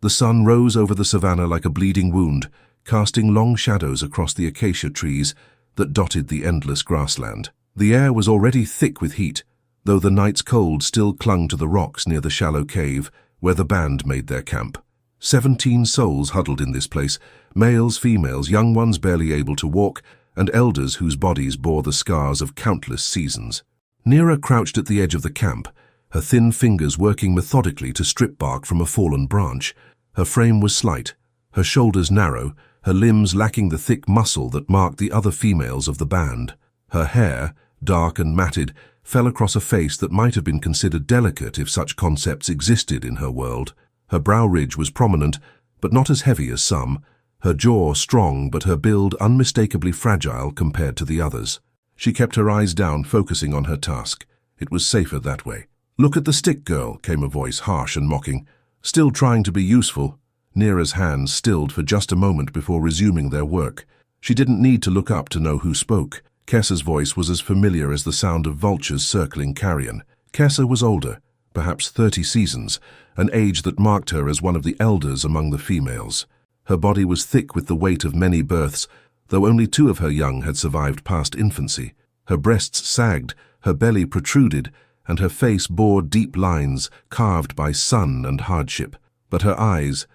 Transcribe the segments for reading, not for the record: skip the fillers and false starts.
The sun rose over the savannah like a bleeding wound, casting long shadows across the acacia trees that dotted the endless grassland. The air was already thick with heat, though the night's cold still clung to the rocks near the shallow cave where the band made their camp. 17 souls huddled in this place, males, females, young ones barely able to walk, and elders whose bodies bore the scars of countless seasons. Nira crouched at the edge of the camp, her thin fingers working methodically to strip bark from a fallen branch. Her frame was slight, her shoulders narrow, her limbs lacking the thick muscle that marked the other females of the band. Her hair, dark and matted, fell across a face that might have been considered delicate if such concepts existed in her world. Her brow ridge was prominent, but not as heavy as some, her jaw strong but her build unmistakably fragile compared to the others. She kept her eyes down, focusing on her task. It was safer that way. "Look at the stick, girl," came a voice, harsh and mocking. Still trying to be useful, Nira's hands stilled for just a moment before resuming their work. She didn't need to look up to know who spoke. Kessa's voice was as familiar as the sound of vultures circling carrion. Kessa was older, perhaps 30 seasons, an age that marked her as one of the elders among the females. Her body was thick with the weight of many births, though only 2 of her young had survived past infancy. Her breasts sagged, her belly protruded, and her face bore deep lines carved by sun and hardship. But her eyes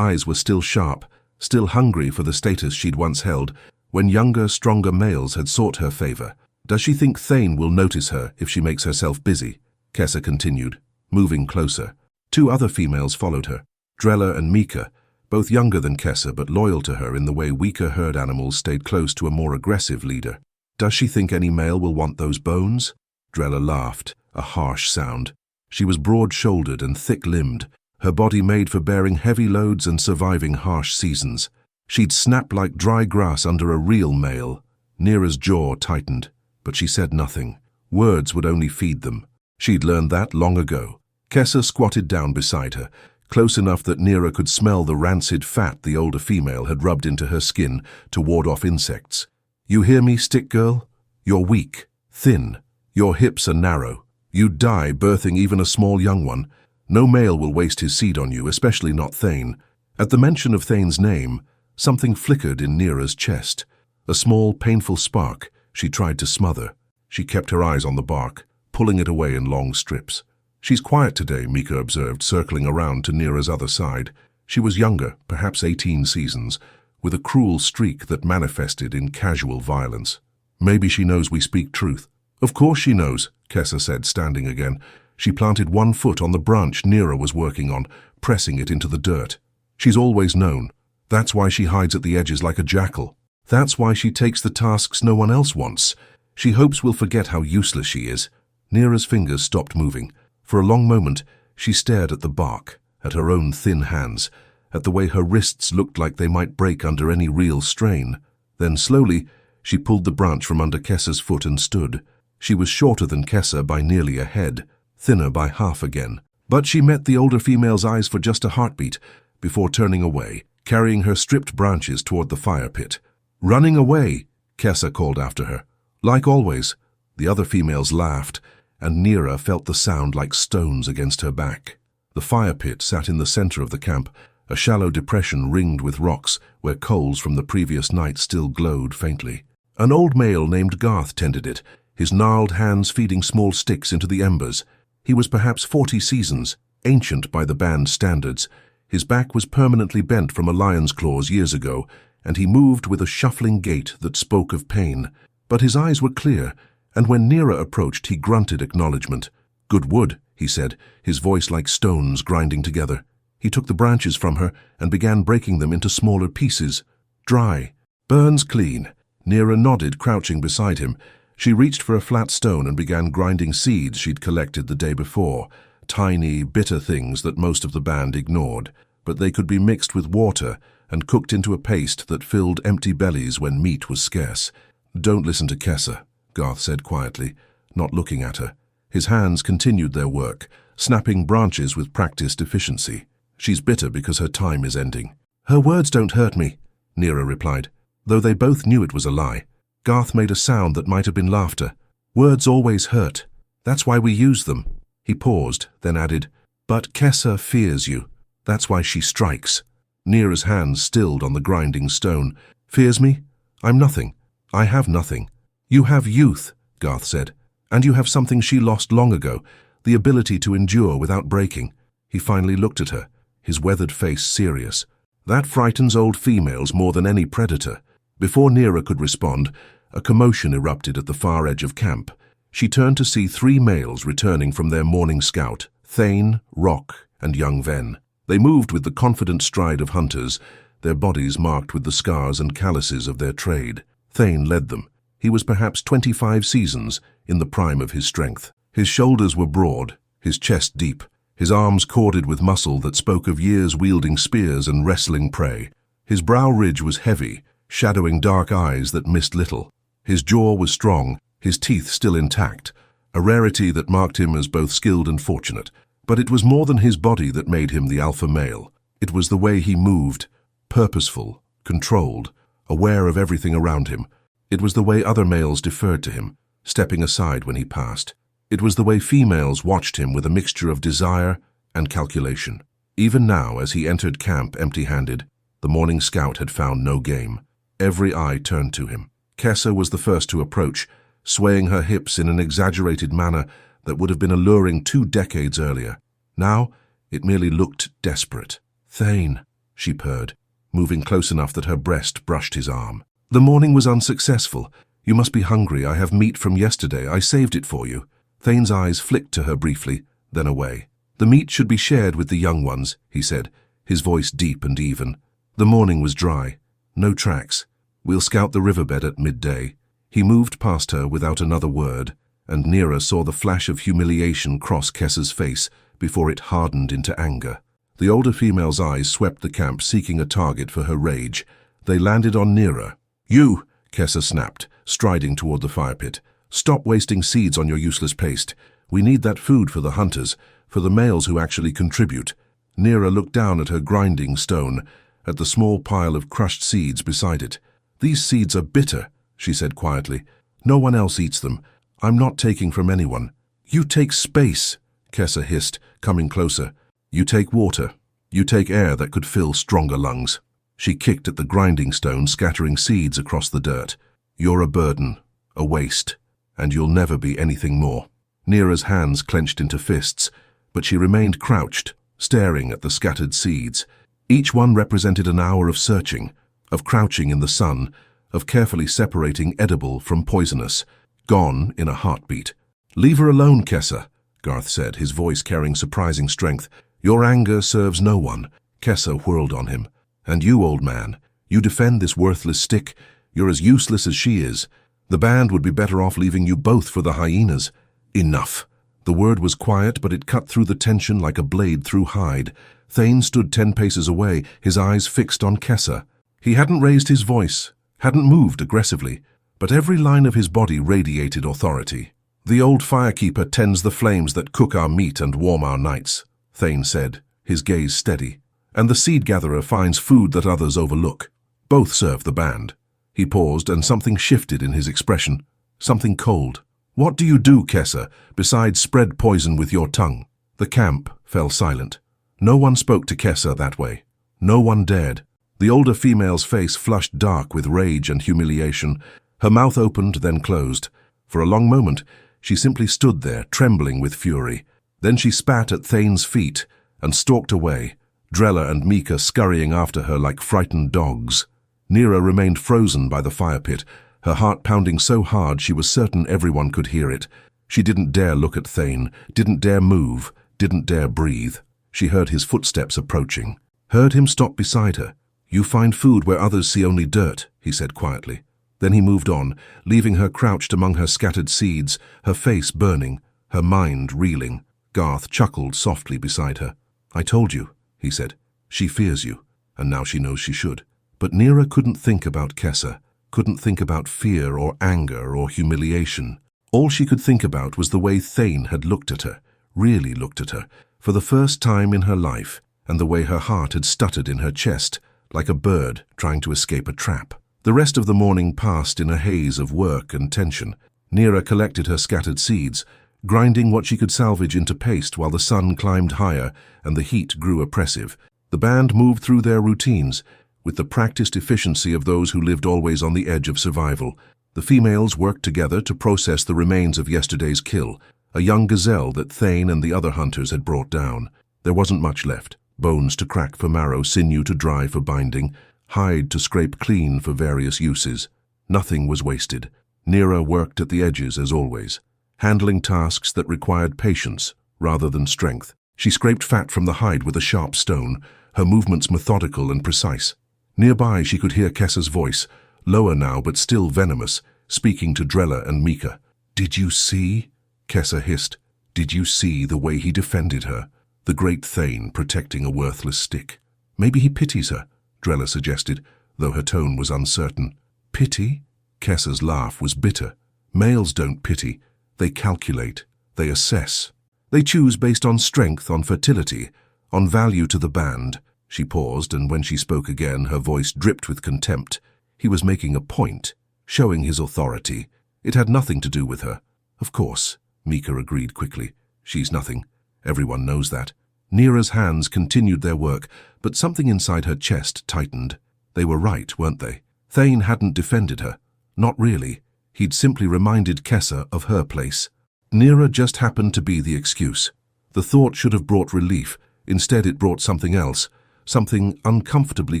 were still sharp, still hungry for the status she'd once held when younger, stronger males had sought her favor. "Does she think Thane will notice her if she makes herself busy?" Kessa continued, moving closer. 2 other females followed her, Drella and Mika, both younger than Kessa but loyal to her in the way weaker herd animals stayed close to a more aggressive leader. "Does she think any male will want those bones?" Drella laughed, a harsh sound. She was broad-shouldered and thick-limbed, her body made for bearing heavy loads and surviving harsh seasons. She'd snap like dry grass under a real male. Nira's jaw tightened, but she said nothing. Words would only feed them. She'd learned that long ago. Kessa squatted down beside her, close enough that Nira could smell the rancid fat the older female had rubbed into her skin to ward off insects. "You hear me, stick girl? You're weak, thin. Your hips are narrow. You'd die birthing even a small young one. No male will waste his seed on you, especially not Thane." At the mention of Thane's name, something flickered in Nira's chest. A small, painful spark she tried to smother. She kept her eyes on the bark, pulling it away in long strips. "She's quiet today," Mika observed, circling around to Nira's other side. She was younger, perhaps 18 seasons, with a cruel streak that manifested in casual violence. "Maybe she knows we speak truth." "Of course she knows," Kessa said, standing again. She planted 1 foot on the branch Nira was working on, pressing it into the dirt. "She's always known. That's why she hides at the edges like a jackal. That's why she takes the tasks no one else wants. She hopes we'll forget how useless she is." Nira's fingers stopped moving. For a long moment, she stared at the bark, at her own thin hands, at the way her wrists looked like they might break under any real strain. Then slowly, she pulled the branch from under Kessa's foot and stood. She was shorter than Kessa by nearly a head, thinner by half again. But she met the older female's eyes for just a heartbeat before turning away, carrying her stripped branches toward the fire pit. "Running away," Kessa called after her. Like always, the other females laughed, and Nira felt the sound like stones against her back. The fire pit sat in the center of the camp, a shallow depression ringed with rocks where coals from the previous night still glowed faintly. An old male named Garth tended it, his gnarled hands feeding small sticks into the embers. He was perhaps 40 seasons, ancient by the band's standards. His back was permanently bent from a lion's claws years ago, and he moved with a shuffling gait that spoke of pain. But his eyes were clear, and when Nira approached, he grunted acknowledgement. "Good wood," he said, his voice like stones grinding together. He took the branches from her and began breaking them into smaller pieces. "Dry. Burns clean." Nira nodded, crouching beside him. She reached for a flat stone and began grinding seeds she'd collected the day before, tiny, bitter things that most of the band ignored, but they could be mixed with water and cooked into a paste that filled empty bellies when meat was scarce. "Don't listen to Kessa," Garth said quietly, not looking at her. His hands continued their work, snapping branches with practiced efficiency. "She's bitter because her time is ending." "Her words don't hurt me," Nira replied, though they both knew it was a lie. Garth made a sound that might have been laughter. "Words always hurt. That's why we use them." He paused, then added, "But Kessa fears you." That's why she strikes. Nira's hands stilled on the grinding stone. Fears me? I'm nothing. I have nothing. You have youth, Garth said. And you have something she lost long ago, the ability to endure without breaking. He finally looked at her, his weathered face serious. That frightens old females more than any predator. Before Nira could respond, a commotion erupted at the far edge of camp. She turned to see 3 males returning from their morning scout, Thane, Rock, and young Ven. They moved with the confident stride of hunters, their bodies marked with the scars and calluses of their trade. Thane led them. He was perhaps 25 seasons, in the prime of his strength. His shoulders were broad, his chest deep, his arms corded with muscle that spoke of years wielding spears and wrestling prey. His brow ridge was heavy, shadowing dark eyes that missed little. His jaw was strong, his teeth still intact, a rarity that marked him as both skilled and fortunate. But it was more than his body that made him the alpha male. It was the way he moved, purposeful, controlled, aware of everything around him. It was the way other males deferred to him, stepping aside when he passed. It was the way females watched him with a mixture of desire and calculation. Even now, as he entered camp empty-handed, the morning scout had found no game. Every eye turned to him. Kessa was the first to approach, swaying her hips in an exaggerated manner that would have been alluring 2 decades earlier. Now, it merely looked desperate. Thane, she purred, moving close enough that her breast brushed his arm. The morning was unsuccessful. You must be hungry. I have meat from yesterday. I saved it for you. Thane's eyes flicked to her briefly, then away. The meat should be shared with the young ones, he said, his voice deep and even. The morning was dry. No tracks. We'll scout the riverbed at midday. He moved past her without another word, and Nira saw the flash of humiliation cross Kessa's face before it hardened into anger. The older female's eyes swept the camp, seeking a target for her rage. They landed on Nira. You, Kessa snapped, striding toward the fire pit. Stop wasting seeds on your useless paste. We need that food for the hunters, for the males who actually contribute. Nira looked down at her grinding stone, at the small pile of crushed seeds beside it. These seeds are bitter, she said quietly. No one else eats them. I'm not taking from anyone. You take space, Kessa hissed, coming closer. You take water. You take air that could fill stronger lungs. She kicked at the grinding stone, scattering seeds across the dirt. You're a burden, a waste, and you'll never be anything more. Nira's hands clenched into fists, but she remained crouched, staring at the scattered seeds. Each one represented an hour of searching, of crouching in the sun, of carefully separating edible from poisonous, gone in a heartbeat. Leave her alone, Kessa, Garth said, his voice carrying surprising strength. Your anger serves no one. Kessa whirled on him. And you, old man, you defend this worthless stick. You're as useless as she is. The band would be better off leaving you both for the hyenas. Enough. The word was quiet, but it cut through the tension like a blade through hide. Thane stood 10 paces away, his eyes fixed on Kessa. He hadn't raised his voice, hadn't moved aggressively, but every line of his body radiated authority. The old firekeeper tends the flames that cook our meat and warm our nights, Thane said, his gaze steady. And the seed-gatherer finds food that others overlook. Both serve the band. He paused, and something shifted in his expression, something cold. What do you do, Kessa, besides spread poison with your tongue? The camp fell silent. No one spoke to Kessa that way. No one dared. The older female's face flushed dark with rage and humiliation. Her mouth opened, then closed. For a long moment, she simply stood there, trembling with fury. Then she spat at Thane's feet and stalked away, Drella and Mika scurrying after her like frightened dogs. Nira remained frozen by the fire pit, her heart pounding so hard she was certain everyone could hear it. She didn't dare look at Thane, didn't dare move, didn't dare breathe. She heard his footsteps approaching, heard him stop beside her. You find food where others see only dirt, he said quietly. Then he moved on, leaving her crouched among her scattered seeds, her face burning, her mind reeling. Garth chuckled softly beside her. I told you, he said. She fears you, and now she knows she should. But Nira couldn't think about Kessa, couldn't think about fear or anger or humiliation. All she could think about was the way Thane had looked at her, really looked at her, for the first time in her life, and the way her heart had stuttered in her chest, like a bird trying to escape a trap. The rest of the morning passed in a haze of work and tension. Nira collected her scattered seeds, grinding what she could salvage into paste while the sun climbed higher and the heat grew oppressive. The band moved through their routines, with the practiced efficiency of those who lived always on the edge of survival. The females worked together to process the remains of yesterday's kill, a young gazelle that Thane and the other hunters had brought down. There wasn't much left. Bones to crack for marrow, sinew to dry for binding, hide to scrape clean for various uses. Nothing was wasted. Nira worked at the edges as always, handling tasks that required patience rather than strength. She scraped fat from the hide with a sharp stone, her movements methodical and precise. Nearby she could hear Kessa's voice, lower now but still venomous, speaking to Drella and Mika. "Did you see?" Kessa hissed. "Did you see the way he defended her? The great Thane protecting a worthless stick." "Maybe he pities her," Drella suggested, though her tone was uncertain. "Pity?" Kessa's laugh was bitter. "Males don't pity. They calculate. They assess. They choose based on strength, on fertility, on value to the band." She paused, and when she spoke again, her voice dripped with contempt. He was making a point, showing his authority. It had nothing to do with her. "Of course," Mika agreed quickly. "She's nothing. Everyone knows that." Nira's hands continued their work, but something inside her chest tightened. They were right, weren't they? Thane hadn't defended her. Not really. He'd simply reminded Kessa of her place. Nira just happened to be the excuse. The thought should have brought relief. Instead it brought something else, something uncomfortably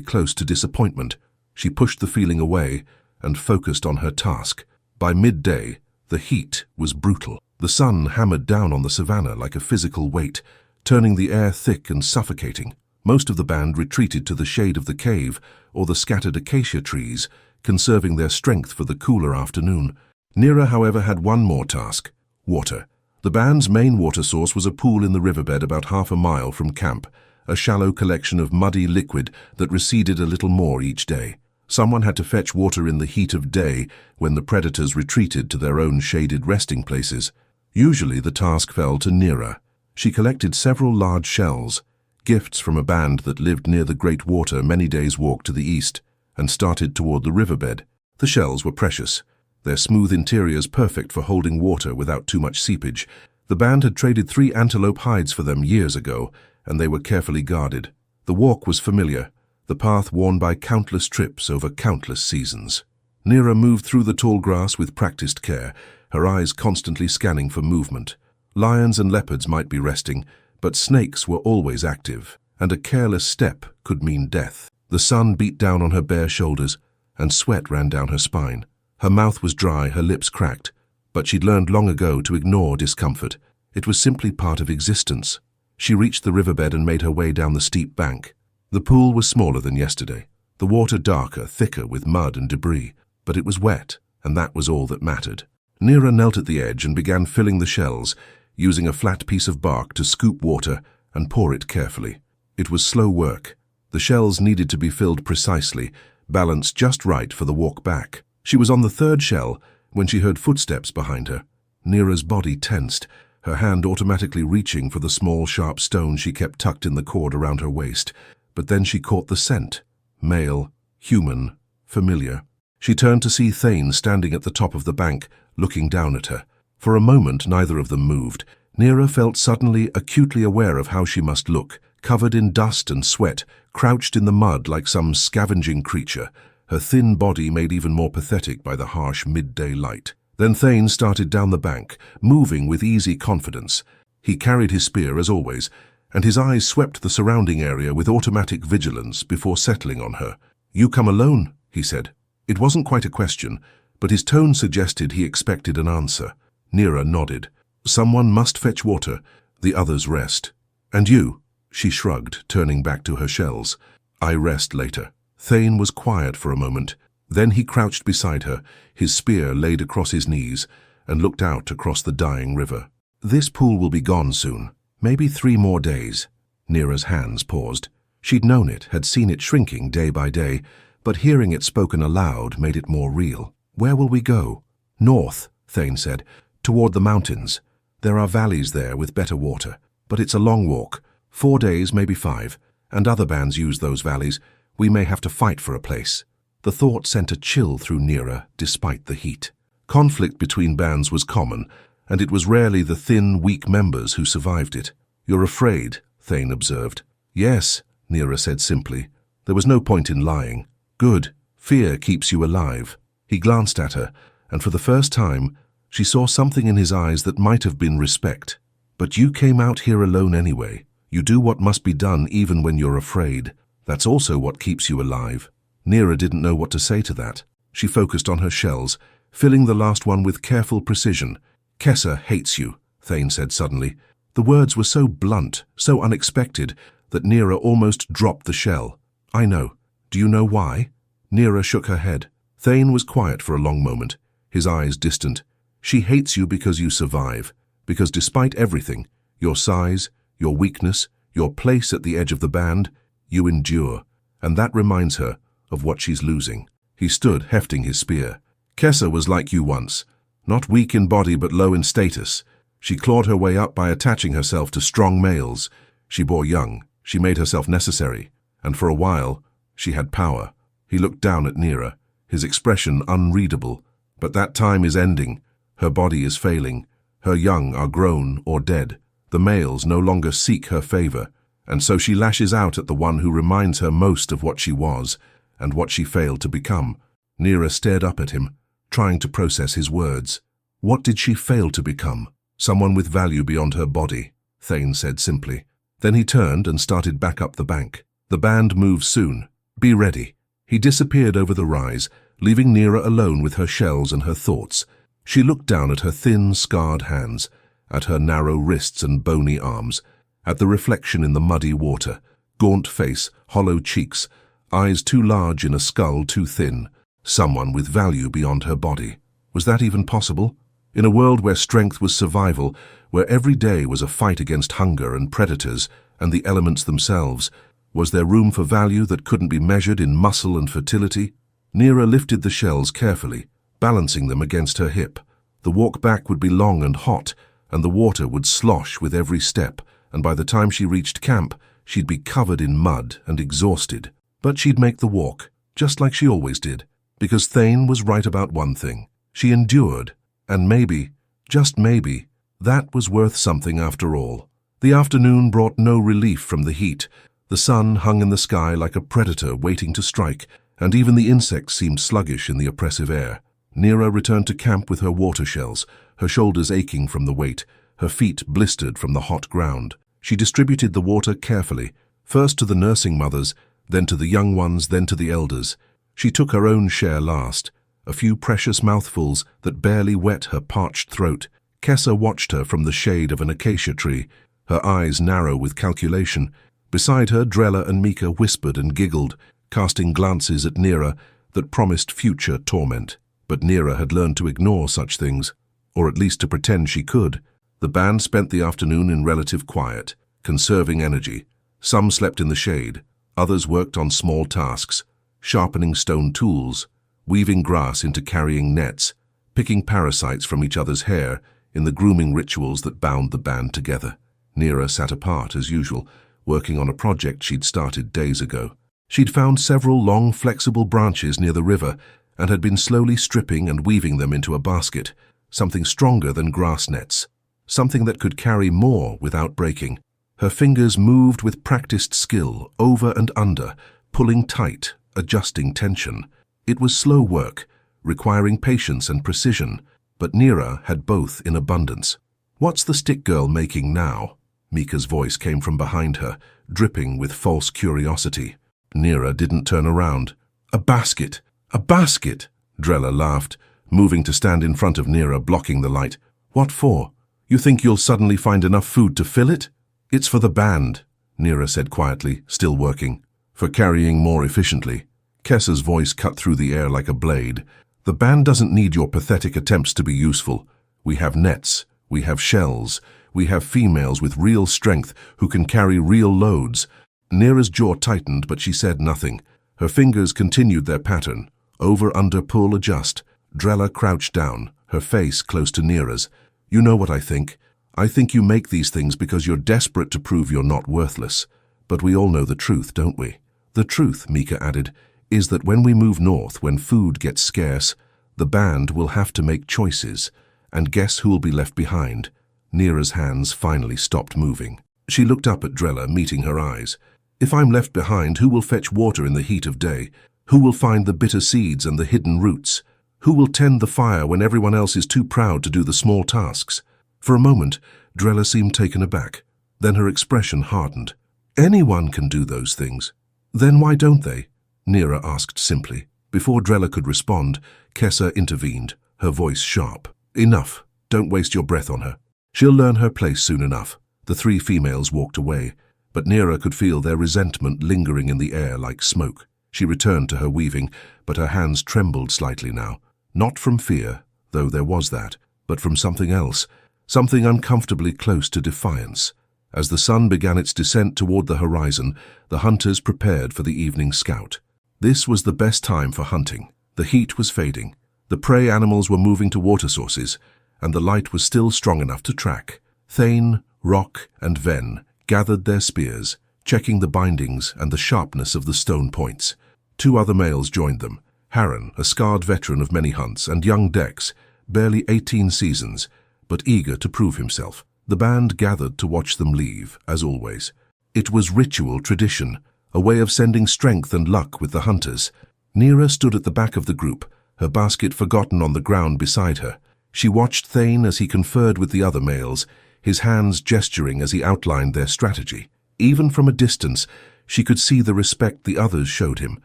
close to disappointment. She pushed the feeling away and focused on her task. By midday, the heat was brutal. The sun hammered down on the savannah like a physical weight, turning the air thick and suffocating. Most of the band retreated to the shade of the cave or the scattered acacia trees, conserving their strength for the cooler afternoon. Nira, however, had one more task: water. The band's main water source was a pool in the riverbed about half a mile from camp, a shallow collection of muddy liquid that receded a little more each day. Someone had to fetch water in the heat of day when the predators retreated to their own shaded resting places. Usually the task fell to Nira. She collected several large shells, gifts from a band that lived near the Great Water many days' walk to the east, and started toward the riverbed. The shells were precious, their smooth interiors perfect for holding water without too much seepage. The band had traded 3 antelope hides for them years ago, and they were carefully guarded. The walk was familiar, the path worn by countless trips over countless seasons. Nira moved through the tall grass with practiced care, her eyes constantly scanning for movement. Lions and leopards might be resting, but snakes were always active, and a careless step could mean death. The sun beat down on her bare shoulders, and sweat ran down her spine. Her mouth was dry, her lips cracked, but she'd learned long ago to ignore discomfort. It was simply part of existence. She reached the riverbed and made her way down the steep bank. The pool was smaller than yesterday, the water darker, thicker with mud and debris, but it was wet, and that was all that mattered. Nira knelt at the edge and began filling the shells, using a flat piece of bark to scoop water and pour it carefully. It was slow work. The shells needed to be filled precisely, balanced just right for the walk back. She was on the 3rd shell when she heard footsteps behind her. Nira's body tensed, her hand automatically reaching for the small, sharp stone she kept tucked in the cord around her waist. But then she caught the scent. Male, human, familiar. She turned to see Thane standing at the top of the bank, looking down at her. For a moment, neither of them moved. Nira felt suddenly acutely aware of how she must look, covered in dust and sweat, crouched in the mud like some scavenging creature, her thin body made even more pathetic by the harsh midday light. Then Thane started down the bank, moving with easy confidence. He carried his spear as always, and his eyes swept the surrounding area with automatic vigilance before settling on her. "You come alone," he said. It wasn't quite a question, but his tone suggested he expected an answer. Nira nodded. "Someone must fetch water, the others rest." "And you?" She shrugged, turning back to her shells. "I rest later." Thane was quiet for a moment. Then he crouched beside her, his spear laid across his knees, and looked out across the dying river. "This pool will be gone soon. Maybe 3 more days." Nira's hands paused. She'd known it, had seen it shrinking day by day, but hearing it spoken aloud made it more real. "Where will we go?" "North," Thane said, "toward the mountains. There are valleys there with better water, but it's a long walk. 4 days, maybe 5, and other bands use those valleys. We may have to fight for a place." The thought sent a chill through Nira, despite the heat. Conflict between bands was common, and it was rarely the thin, weak members who survived it. "You're afraid," Thane observed. "Yes," Nira said simply. There was no point in lying. Good. Fear keeps you alive. He glanced at her, and for the first time, she saw something in his eyes that might have been respect. But you came out here alone anyway. You do what must be done even when you're afraid. That's also what keeps you alive. Nira didn't know what to say to that. She focused on her shells, filling the last one with careful precision. Kessa hates you, Thane said suddenly. The words were so blunt, so unexpected, that Nira almost dropped the shell. I know. Do you know why? Nira shook her head. Thane was quiet for a long moment, his eyes distant. She hates you because you survive, because despite everything, your size, your weakness, your place at the edge of the band, you endure, and that reminds her of what she's losing. He stood, hefting his spear. Kessa was like you once, not weak in body but low in status. She clawed her way up by attaching herself to strong males. She bore young, she made herself necessary, and for a while, she had power. He looked down at Nira, his expression unreadable. But that time is ending. Her body is failing. Her young are grown or dead. The males no longer seek her favor, and so she lashes out at the one who reminds her most of what she was and what she failed to become. Nira stared up at him, trying to process his words. What did she fail to become? Someone with value beyond her body, Thane said simply. Then he turned and started back up the bank. The band moves soon. Be ready. He disappeared over the rise, leaving Nira alone with her shells and her thoughts. She looked down at her thin, scarred hands, at her narrow wrists and bony arms, at the reflection in the muddy water, gaunt face, hollow cheeks, eyes too large in a skull too thin. Someone with value beyond her body. Was that even possible? In a world where strength was survival, where every day was a fight against hunger and predators and the elements themselves, was there room for value that couldn't be measured in muscle and fertility? Nira lifted the shells carefully, balancing them against her hip. The walk back would be long and hot, and the water would slosh with every step, and by the time she reached camp, she'd be covered in mud and exhausted. But she'd make the walk, just like she always did, because Thane was right about one thing. She endured, and maybe, just maybe, that was worth something after all. The afternoon brought no relief from the heat. The sun hung in the sky like a predator waiting to strike, and even the insects seemed sluggish in the oppressive air. Nira returned to camp with her water shells, her shoulders aching from the weight, her feet blistered from the hot ground. She distributed the water carefully, first to the nursing mothers, then to the young ones, then to the elders. She took her own share last, a few precious mouthfuls that barely wet her parched throat. Kessa watched her from the shade of an acacia tree, her eyes narrow with calculation. Beside her, Drella and Mika whispered and giggled, casting glances at Nira that promised future torment. But Nira had learned to ignore such things, or at least to pretend she could. The band spent the afternoon in relative quiet, conserving energy. Some slept in the shade, others worked on small tasks, sharpening stone tools, weaving grass into carrying nets, picking parasites from each other's hair in the grooming rituals that bound the band together. Nira sat apart as usual, working on a project she'd started days ago. She'd found several long, flexible branches near the river and had been slowly stripping and weaving them into a basket, something stronger than grass nets, something that could carry more without breaking. Her fingers moved with practiced skill, over and under, pulling tight, adjusting tension. It was slow work, requiring patience and precision, but Nira had both in abundance. "What's the stick girl making now?" Mika's voice came from behind her, dripping with false curiosity. Nira didn't turn around. "A basket! A basket!" Drella laughed, moving to stand in front of Nira, blocking the light. "What for? You think you'll suddenly find enough food to fill it?" "It's for the band," Nira said quietly, still working. "For carrying more efficiently." Kessa's voice cut through the air like a blade. "The band doesn't need your pathetic attempts to be useful. We have nets, we have shells, we have females with real strength who can carry real loads." Nira's jaw tightened, but she said nothing. Her fingers continued their pattern. Over, under, pull, adjust. Drella crouched down, her face close to Nira's. "You know what I think. I think you make these things because you're desperate to prove you're not worthless. But we all know the truth, don't we?" "The truth," Mika added, "is that when we move north, when food gets scarce, the band will have to make choices. And guess who will be left behind?" Nira's hands finally stopped moving. She looked up at Drella, meeting her eyes. If I'm left behind, who will fetch water in the heat of day? Who will find the bitter seeds and the hidden roots? Who will tend the fire when everyone else is too proud to do the small tasks? For a moment, Drella seemed taken aback. Then her expression hardened. Anyone can do those things. Then why don't they? Nira asked simply. Before Drella could respond, Kessa intervened, her voice sharp. Enough. Don't waste your breath on her. She'll learn her place soon enough. The three females walked away, but Nira could feel their resentment lingering in the air like smoke. She returned to her weaving, but her hands trembled slightly now. Not from fear, though there was that, but from something else, something uncomfortably close to defiance. As the sun began its descent toward the horizon, the hunters prepared for the evening scout. This was the best time for hunting. The heat was fading. The prey animals were moving to water sources, and the light was still strong enough to track. Thane, Rock, and Ven gathered their spears, checking the bindings and the sharpness of the stone points. Two other males joined them. Harren, a scarred veteran of many hunts, and young Dex, barely 18 seasons, but eager to prove himself. The band gathered to watch them leave, as always. It was ritual tradition, a way of sending strength and luck with the hunters. Nira stood at the back of the group, her basket forgotten on the ground beside her. She watched Thane as he conferred with the other males, his hands gesturing as he outlined their strategy. Even from a distance, she could see the respect the others showed him,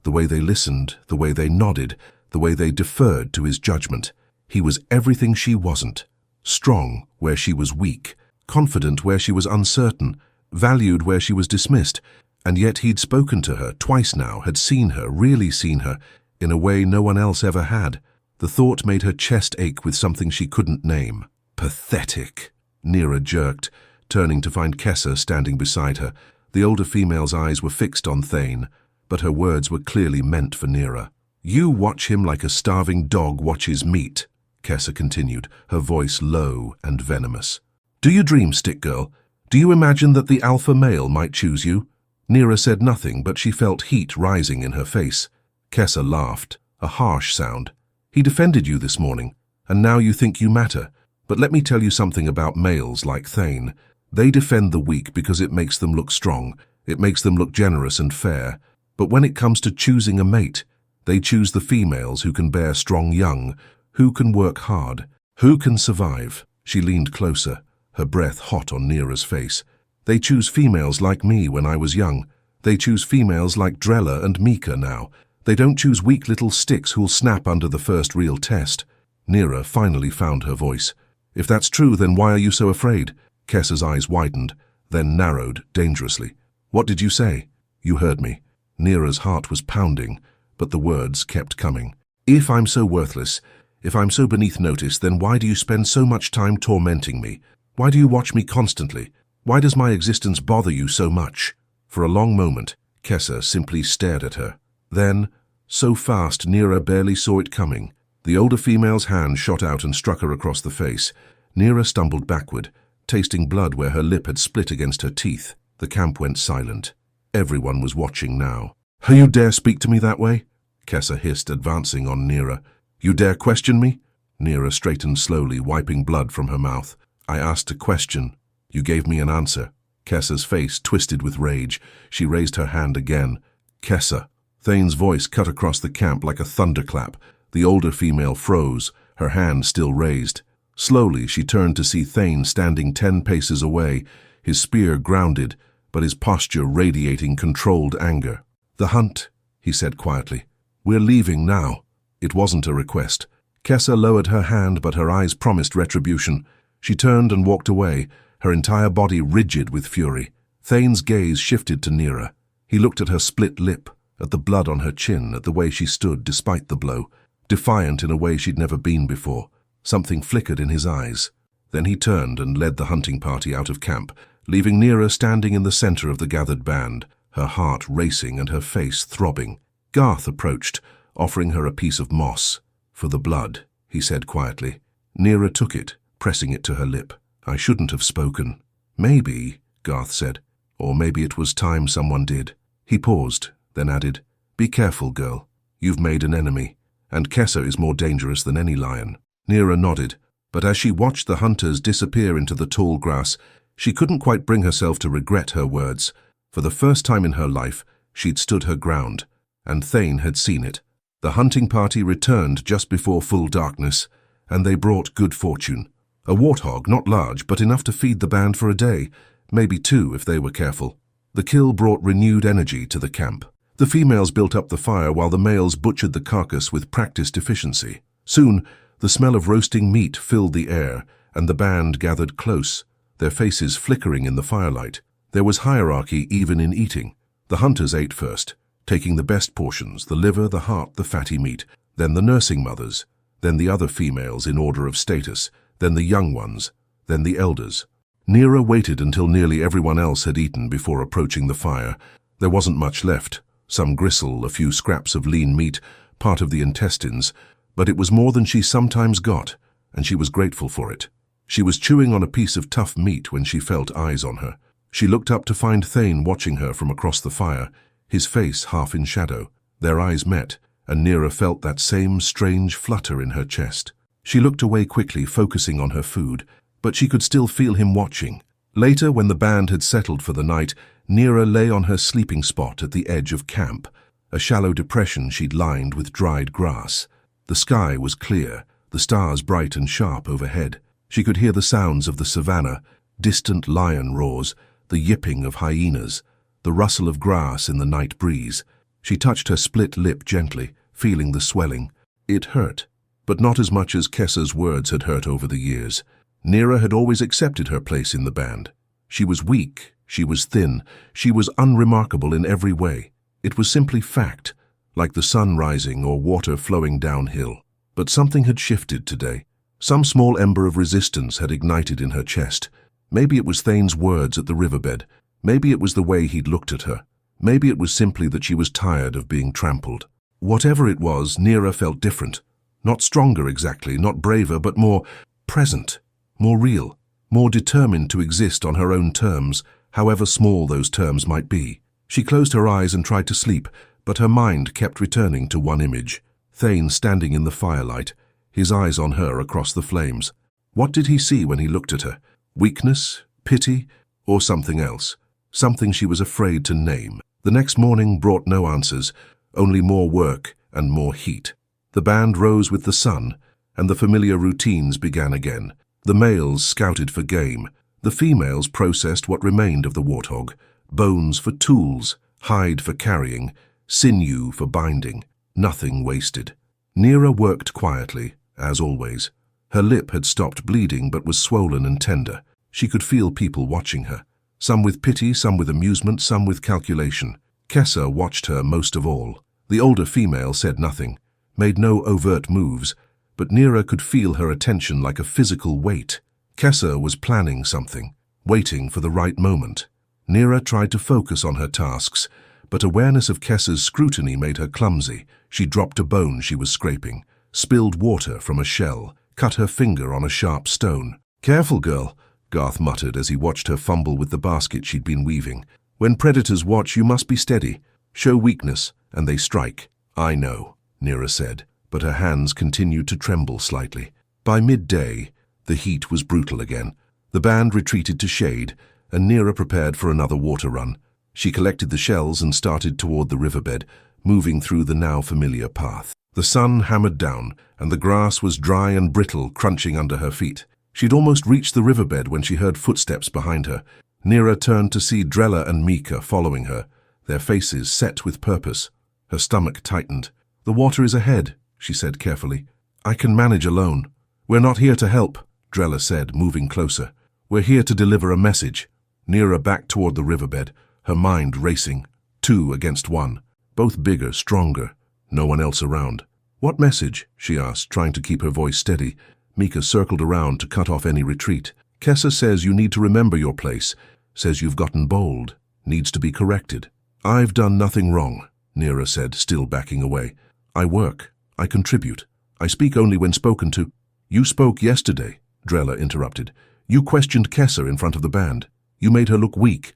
the way they listened, the way they nodded, the way they deferred to his judgment. He was everything she wasn't. Strong where she was weak, confident where she was uncertain, valued where she was dismissed, and yet he'd spoken to her twice now, had seen her, really seen her, in a way no one else ever had. The thought made her chest ache with something she couldn't name. Pathetic. Nira jerked, turning to find Kessa standing beside her. The older female's eyes were fixed on Thane, but her words were clearly meant for Nira. You watch him like a starving dog watches meat, Kessa continued, her voice low and venomous. Do you dream, stick girl? Do you imagine that the alpha male might choose you? Nira said nothing, but she felt heat rising in her face. Kessa laughed, a harsh sound. He defended you this morning, and now you think you matter. But let me tell you something about males like Thane. They defend the weak because it makes them look strong, it makes them look generous and fair. But when it comes to choosing a mate, they choose the females who can bear strong young, who can work hard, who can survive. She leaned closer, her breath hot on Nira's face. They choose females like me when I was young. They choose females like Drella and Mika now. They don't choose weak little sticks who'll snap under the first real test. Nira finally found her voice. If that's true, then why are you so afraid? Kessa's eyes widened, then narrowed dangerously. What did you say? You heard me. Nira's heart was pounding, but the words kept coming. If I'm so worthless, if I'm so beneath notice, then why do you spend so much time tormenting me? Why do you watch me constantly? Why does my existence bother you so much? For a long moment, Kessa simply stared at her. Then, so fast Nira barely saw it coming, the older female's hand shot out and struck her across the face. Nira stumbled backward, tasting blood where her lip had split against her teeth. The camp went silent. Everyone was watching now. You dare speak to me that way? Kessa hissed, advancing on Nira. You dare question me? Nira straightened slowly, wiping blood from her mouth. I asked a question. You gave me an answer. Kessa's face twisted with rage. She raised her hand again. Kessa. Thane's voice cut across the camp like a thunderclap. The older female froze, her hand still raised. Slowly she turned to see Thane standing 10 paces away, his spear grounded, but his posture radiating controlled anger. The hunt, he said quietly. We're leaving now. It wasn't a request. Kessa lowered her hand, but her eyes promised retribution. She turned and walked away, her entire body rigid with fury. Thane's gaze shifted to Nira. He looked at her split lip, at the blood on her chin, at the way she stood despite the blow, defiant in a way she'd never been before. Something flickered in his eyes. Then he turned and led the hunting party out of camp, leaving Nira standing in the center of the gathered band, her heart racing and her face throbbing. Garth approached, offering her a piece of moss. For the blood, he said quietly. Nira took it, pressing it to her lip. I shouldn't have spoken. Maybe, Garth said. Or maybe it was time someone did. He paused, then added, Be careful, girl. You've made an enemy, and Kessa is more dangerous than any lion. Nira nodded, but as she watched the hunters disappear into the tall grass, she couldn't quite bring herself to regret her words. For the first time in her life, she'd stood her ground, and Thane had seen it. The hunting party returned just before full darkness, and they brought good fortune. A warthog, not large, but enough to feed the band for a day, maybe two if they were careful. The kill brought renewed energy to the camp. The females built up the fire while the males butchered the carcass with practiced efficiency. Soon, the smell of roasting meat filled the air, and the band gathered close, their faces flickering in the firelight. There was hierarchy even in eating. The hunters ate first, taking the best portions, the liver, the heart, the fatty meat, then the nursing mothers, then the other females in order of status, then the young ones, then the elders. Nira waited until nearly everyone else had eaten before approaching the fire. There wasn't much left, some gristle, a few scraps of lean meat, part of the intestines, but it was more than she sometimes got, and she was grateful for it. She was chewing on a piece of tough meat when she felt eyes on her. She looked up to find Thane watching her from across the fire, his face half in shadow. Their eyes met, and Nira felt that same strange flutter in her chest. She looked away quickly, focusing on her food, but she could still feel him watching. Later, when the band had settled for the night, Nira lay on her sleeping spot at the edge of camp, a shallow depression she'd lined with dried grass. The sky was clear, the stars bright and sharp overhead. She could hear the sounds of the savannah, distant lion roars, the yipping of hyenas, the rustle of grass in the night breeze. She touched her split lip gently, feeling the swelling. It hurt, but not as much as Kessa's words had hurt over the years. Nira had always accepted her place in the band. She was weak, she was thin, she was unremarkable in every way. It was simply fact, like the sun rising or water flowing downhill. But something had shifted today. Some small ember of resistance had ignited in her chest. Maybe it was Thane's words at the riverbed. Maybe it was the way he'd looked at her. Maybe it was simply that she was tired of being trampled. Whatever it was, Nira felt different. Not stronger exactly, not braver, but more present, more real, more determined to exist on her own terms, however small those terms might be. She closed her eyes and tried to sleep, but her mind kept returning to one image. Thane standing in the firelight, his eyes on her across the flames. What did he see when he looked at her? Weakness, pity, or something else? Something she was afraid to name. The next morning brought no answers, only more work and more heat. The band rose with the sun, and the familiar routines began again. The males scouted for game. The females processed what remained of the warthog. Bones for tools, hide for carrying, sinew for binding. Nothing wasted. Nira worked quietly, as always. Her lip had stopped bleeding but was swollen and tender. She could feel people watching her. Some with pity, some with amusement, some with calculation. Kessa watched her most of all. The older female said nothing, made no overt moves, but Nira could feel her attention like a physical weight. Kessa was planning something, waiting for the right moment. Nira tried to focus on her tasks, but awareness of Kessa's scrutiny made her clumsy. She dropped a bone she was scraping, spilled water from a shell, cut her finger on a sharp stone. "Careful, girl," Garth muttered as he watched her fumble with the basket she'd been weaving. "When predators watch, you must be steady. Show weakness, and they strike." "I know," Nira said, but her hands continued to tremble slightly. By midday, the heat was brutal again. The band retreated to shade, and Nira prepared for another water run. She collected the shells and started toward the riverbed, moving through the now familiar path. The sun hammered down, and the grass was dry and brittle, crunching under her feet. She'd almost reached the riverbed when she heard footsteps behind her. Nira turned to see Drella and Mika following her, their faces set with purpose. Her stomach tightened. "The water is ahead," she said carefully. "I can manage alone." "We're not here to help," Drella said, moving closer. "We're here to deliver a message." Nira backed toward the riverbed, her mind racing. Two against one, both bigger, stronger, no one else around. "What message?" she asked, trying to keep her voice steady. Mika circled around to cut off any retreat. "Kessa says you need to remember your place, says you've gotten bold, needs to be corrected." "I've done nothing wrong," Nira said, still backing away. "I work, I contribute, I speak only when spoken to." "You spoke yesterday," Drella interrupted. "You questioned Kessa in front of the band. You made her look weak.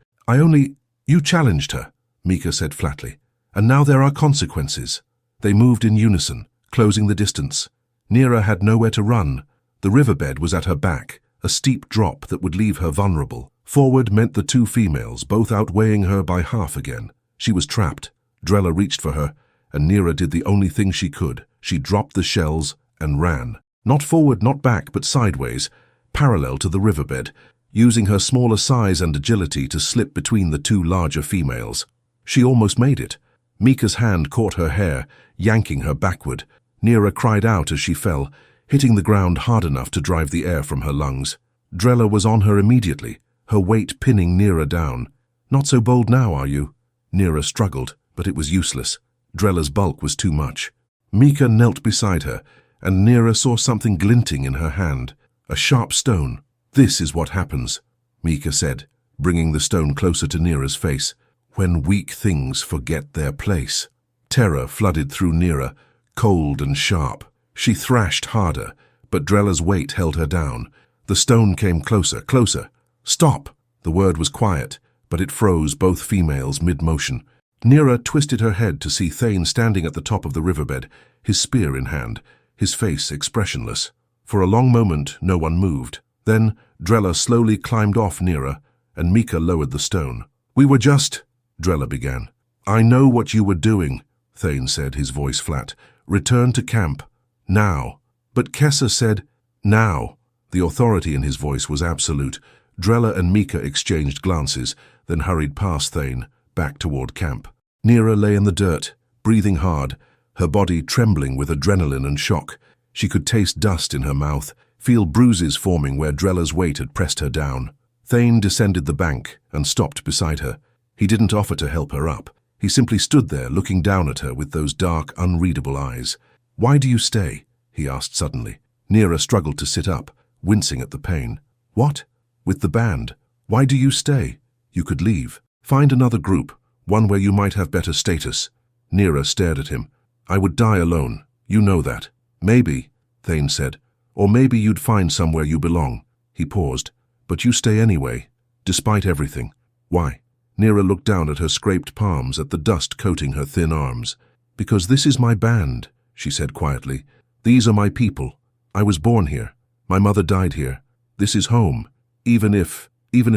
You challenged her," Mika said flatly. "And now there are consequences." They moved in unison, closing the distance. Nira had nowhere to run. The riverbed was at her back, a steep drop that would leave her vulnerable. Forward meant the two females, both outweighing her by half again. She was trapped. Drella reached for her, and Nira did the only thing she could. She dropped the shells and ran. Not forward, not back, but sideways, parallel to the riverbed, using her smaller size and agility to slip between the two larger females. She almost made it. Mika's hand caught her hair, yanking her backward. Nira cried out as she fell, hitting the ground hard enough to drive the air from her lungs. Drella was on her immediately, her weight pinning Nira down. "Not so bold now, are you?" Nira struggled, but it was useless. Drella's bulk was too much. Mika knelt beside her, and Nira saw something glinting in her hand. A sharp stone. "This is what happens," Mika said, bringing the stone closer to Nira's face. "When weak things forget their place." Terror flooded through Nira, cold and sharp. She thrashed harder, but Drella's weight held her down. The stone came closer, closer. "Stop!" The word was quiet, but it froze both females mid-motion. Nira twisted her head to see Thane standing at the top of the riverbed, his spear in hand, his face expressionless. For a long moment, no one moved. Then Drella slowly climbed off Nira, and Mika lowered the stone. "We were just—" Drella began. "I know what you were doing," Thane said, his voice flat. "Return to camp. Now." But Kessa said, "Now." The authority in his voice was absolute. Drella and Mika exchanged glances, then hurried past Thane, back toward camp. Nira lay in the dirt, breathing hard, her body trembling with adrenaline and shock. She could taste dust in her mouth, feel bruises forming where Drella's weight had pressed her down. Thane descended the bank and stopped beside her. He didn't offer to help her up. He simply stood there looking down at her with those dark, unreadable eyes. "Why do you stay?" he asked suddenly. Nira struggled to sit up, wincing at the pain. "What? With the band? Why do you stay? You could leave. Find another group, one where you might have better status." Nira stared at him. "I would die alone. You know that." "Maybe," Thane said. "Or maybe you'd find somewhere you belong." He paused. "But you stay anyway, despite everything. Why?" Nira looked down at her scraped palms, at the dust coating her thin arms. "Because this is my band," she said quietly. "These are my people. I was born here. My mother died here. This is home, even if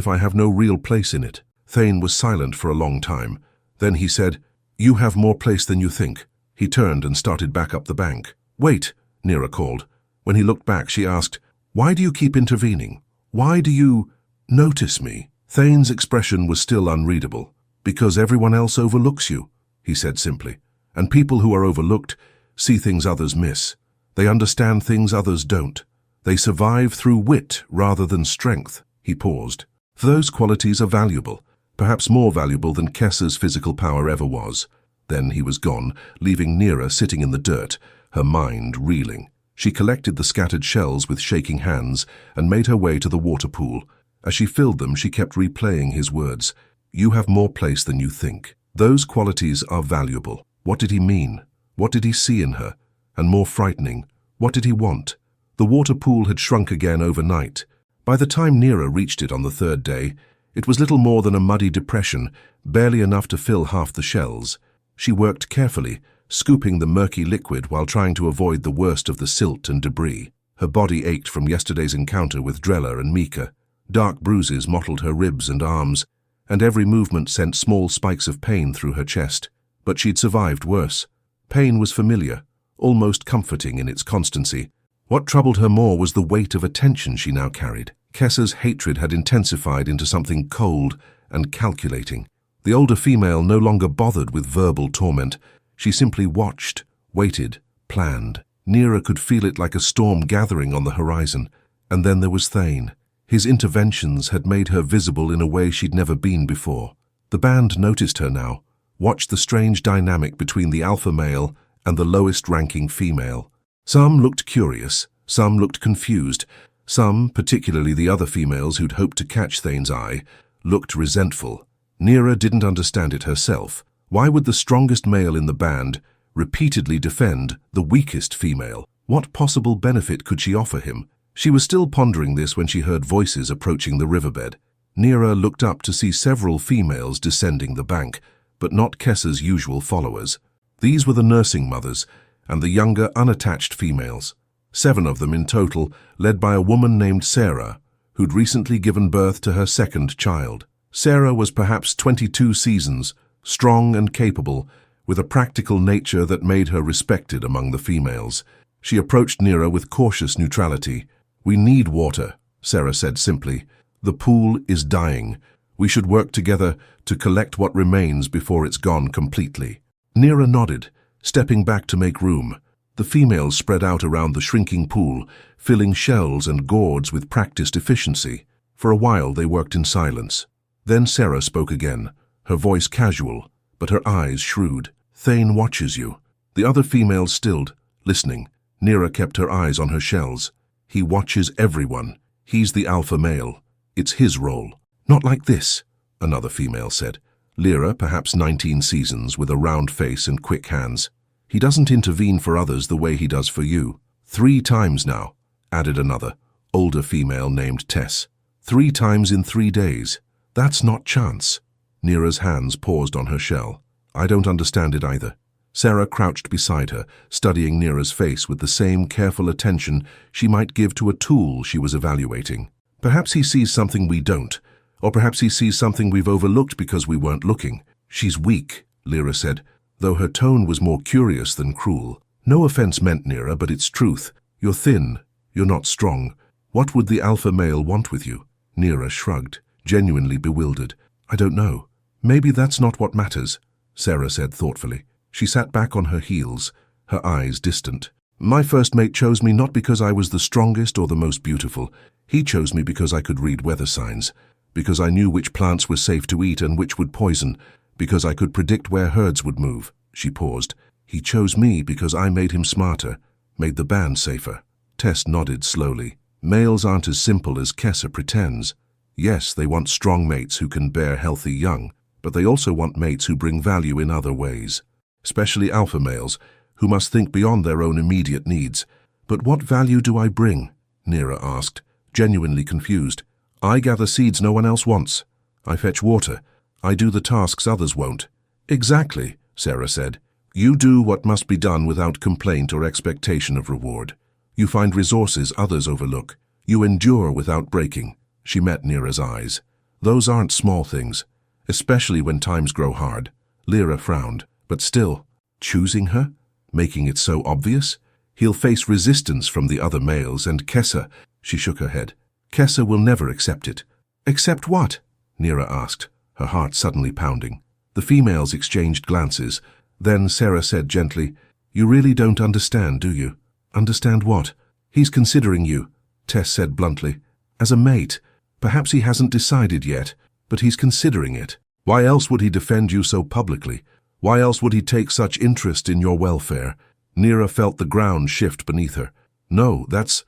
I have no real place in it." Thane was silent for a long time. Then he said, "You have more place than you think." He turned and started back up the bank. "Wait," Nira called. When he looked back, she asked, "Why do you keep intervening? Why do you notice me?" Thane's expression was still unreadable. "Because everyone else overlooks you," he said simply. "And people who are overlooked see things others miss. They understand things others don't. They survive through wit rather than strength." He paused. "Those qualities are valuable, perhaps more valuable than Kessa's physical power ever was." Then he was gone, leaving Nira sitting in the dirt, her mind reeling. She collected the scattered shells with shaking hands and made her way to the water pool. As she filled them, she kept replaying his words. "You have more place than you think. Those qualities are valuable." What did he mean? What did he see in her? And more frightening, what did he want? The water pool had shrunk again overnight. By the time Nira reached it on the third day, it was little more than a muddy depression, barely enough to fill half the shells. She worked carefully, scooping the murky liquid while trying to avoid the worst of the silt and debris. Her body ached from yesterday's encounter with Drella and Mika. Dark bruises mottled her ribs and arms, and every movement sent small spikes of pain through her chest. But she'd survived worse. Pain was familiar, almost comforting in its constancy. What troubled her more was the weight of attention she now carried. Kessa's hatred had intensified into something cold and calculating. The older female no longer bothered with verbal torment. She simply watched, waited, planned. Nira could feel it like a storm gathering on the horizon. And then there was Thane. His interventions had made her visible in a way she'd never been before. The band noticed her now, watched the strange dynamic between the alpha male and the lowest-ranking female. Some looked curious, some looked confused, some, particularly the other females who'd hoped to catch Thane's eye, looked resentful. Nira didn't understand it herself. Why would the strongest male in the band repeatedly defend the weakest female? What possible benefit could she offer him? She was still pondering this when she heard voices approaching the riverbed. Nira looked up to see several females descending the bank, but not Kessa's usual followers. These were the nursing mothers and the younger, unattached females. 7 of them in total, led by a woman named Sarah, who'd recently given birth to her second child. Sarah was perhaps 22 seasons, strong and capable, with a practical nature that made her respected among the females. She approached Nira with cautious neutrality. "We need water," Sarah said simply. "The pool is dying. We should work together to collect what remains before it's gone completely." Nira nodded, stepping back to make room. The females spread out around the shrinking pool, filling shells and gourds with practiced efficiency. For a while they worked in silence. Then Sarah spoke again, her voice casual, but her eyes shrewd. "Thane watches you." The other females stilled, listening. Nira kept her eyes on her shells. "He watches everyone. He's the alpha male. It's his role." "Not like this," another female said. Lyra, perhaps 19 seasons, with a round face and quick hands. "He doesn't intervene for others the way he does for you." "3 times now," added another, older female named Tess. 3 times in 3 days. That's not chance." Nira's hands paused on her shell. "I don't understand it either." Sarah crouched beside her, studying Nira's face with the same careful attention she might give to a tool she was evaluating. "Perhaps he sees something we don't, or perhaps he sees something we've overlooked because we weren't looking." "She's weak," Lyra said, though her tone was more curious than cruel. "No offense meant, Nira, but it's truth. You're thin. You're not strong. What would the alpha male want with you?" Nira shrugged, genuinely bewildered. "I don't know. Maybe that's not what matters," Sarah said thoughtfully. She sat back on her heels, her eyes distant. "My first mate chose me not because I was the strongest or the most beautiful. He chose me because I could read weather signs, because I knew which plants were safe to eat and which would poison, because I could predict where herds would move." She paused. "He chose me because I made him smarter, made the band safer." Tess nodded slowly. "Males aren't as simple as Kessa pretends. Yes, they want strong mates who can bear healthy young, but they also want mates who bring value in other ways. Especially alpha males, who must think beyond their own immediate needs." "But what value do I bring?" Nira asked, genuinely confused. "I gather seeds no one else wants. I fetch water. I do the tasks others won't." "Exactly," Sarah said. "You do what must be done without complaint or expectation of reward. You find resources others overlook. You endure without breaking." She met Nira's eyes. "Those aren't small things, especially when times grow hard." Lyra frowned. "But still, choosing her? Making it so obvious? He'll face resistance from the other males, and Kessa—" She shook her head. "Kessa will never accept it." "Accept what?" Nira asked, her heart suddenly pounding. The females exchanged glances. Then Sarah said gently, "You really don't understand, do you?" "Understand what?" "He's considering you," Tess said bluntly. "As a mate. Perhaps he hasn't decided yet, but he's considering it. Why else would he defend you so publicly? Why else would he take such interest in your welfare?" Nira felt the ground shift beneath her. "No, that's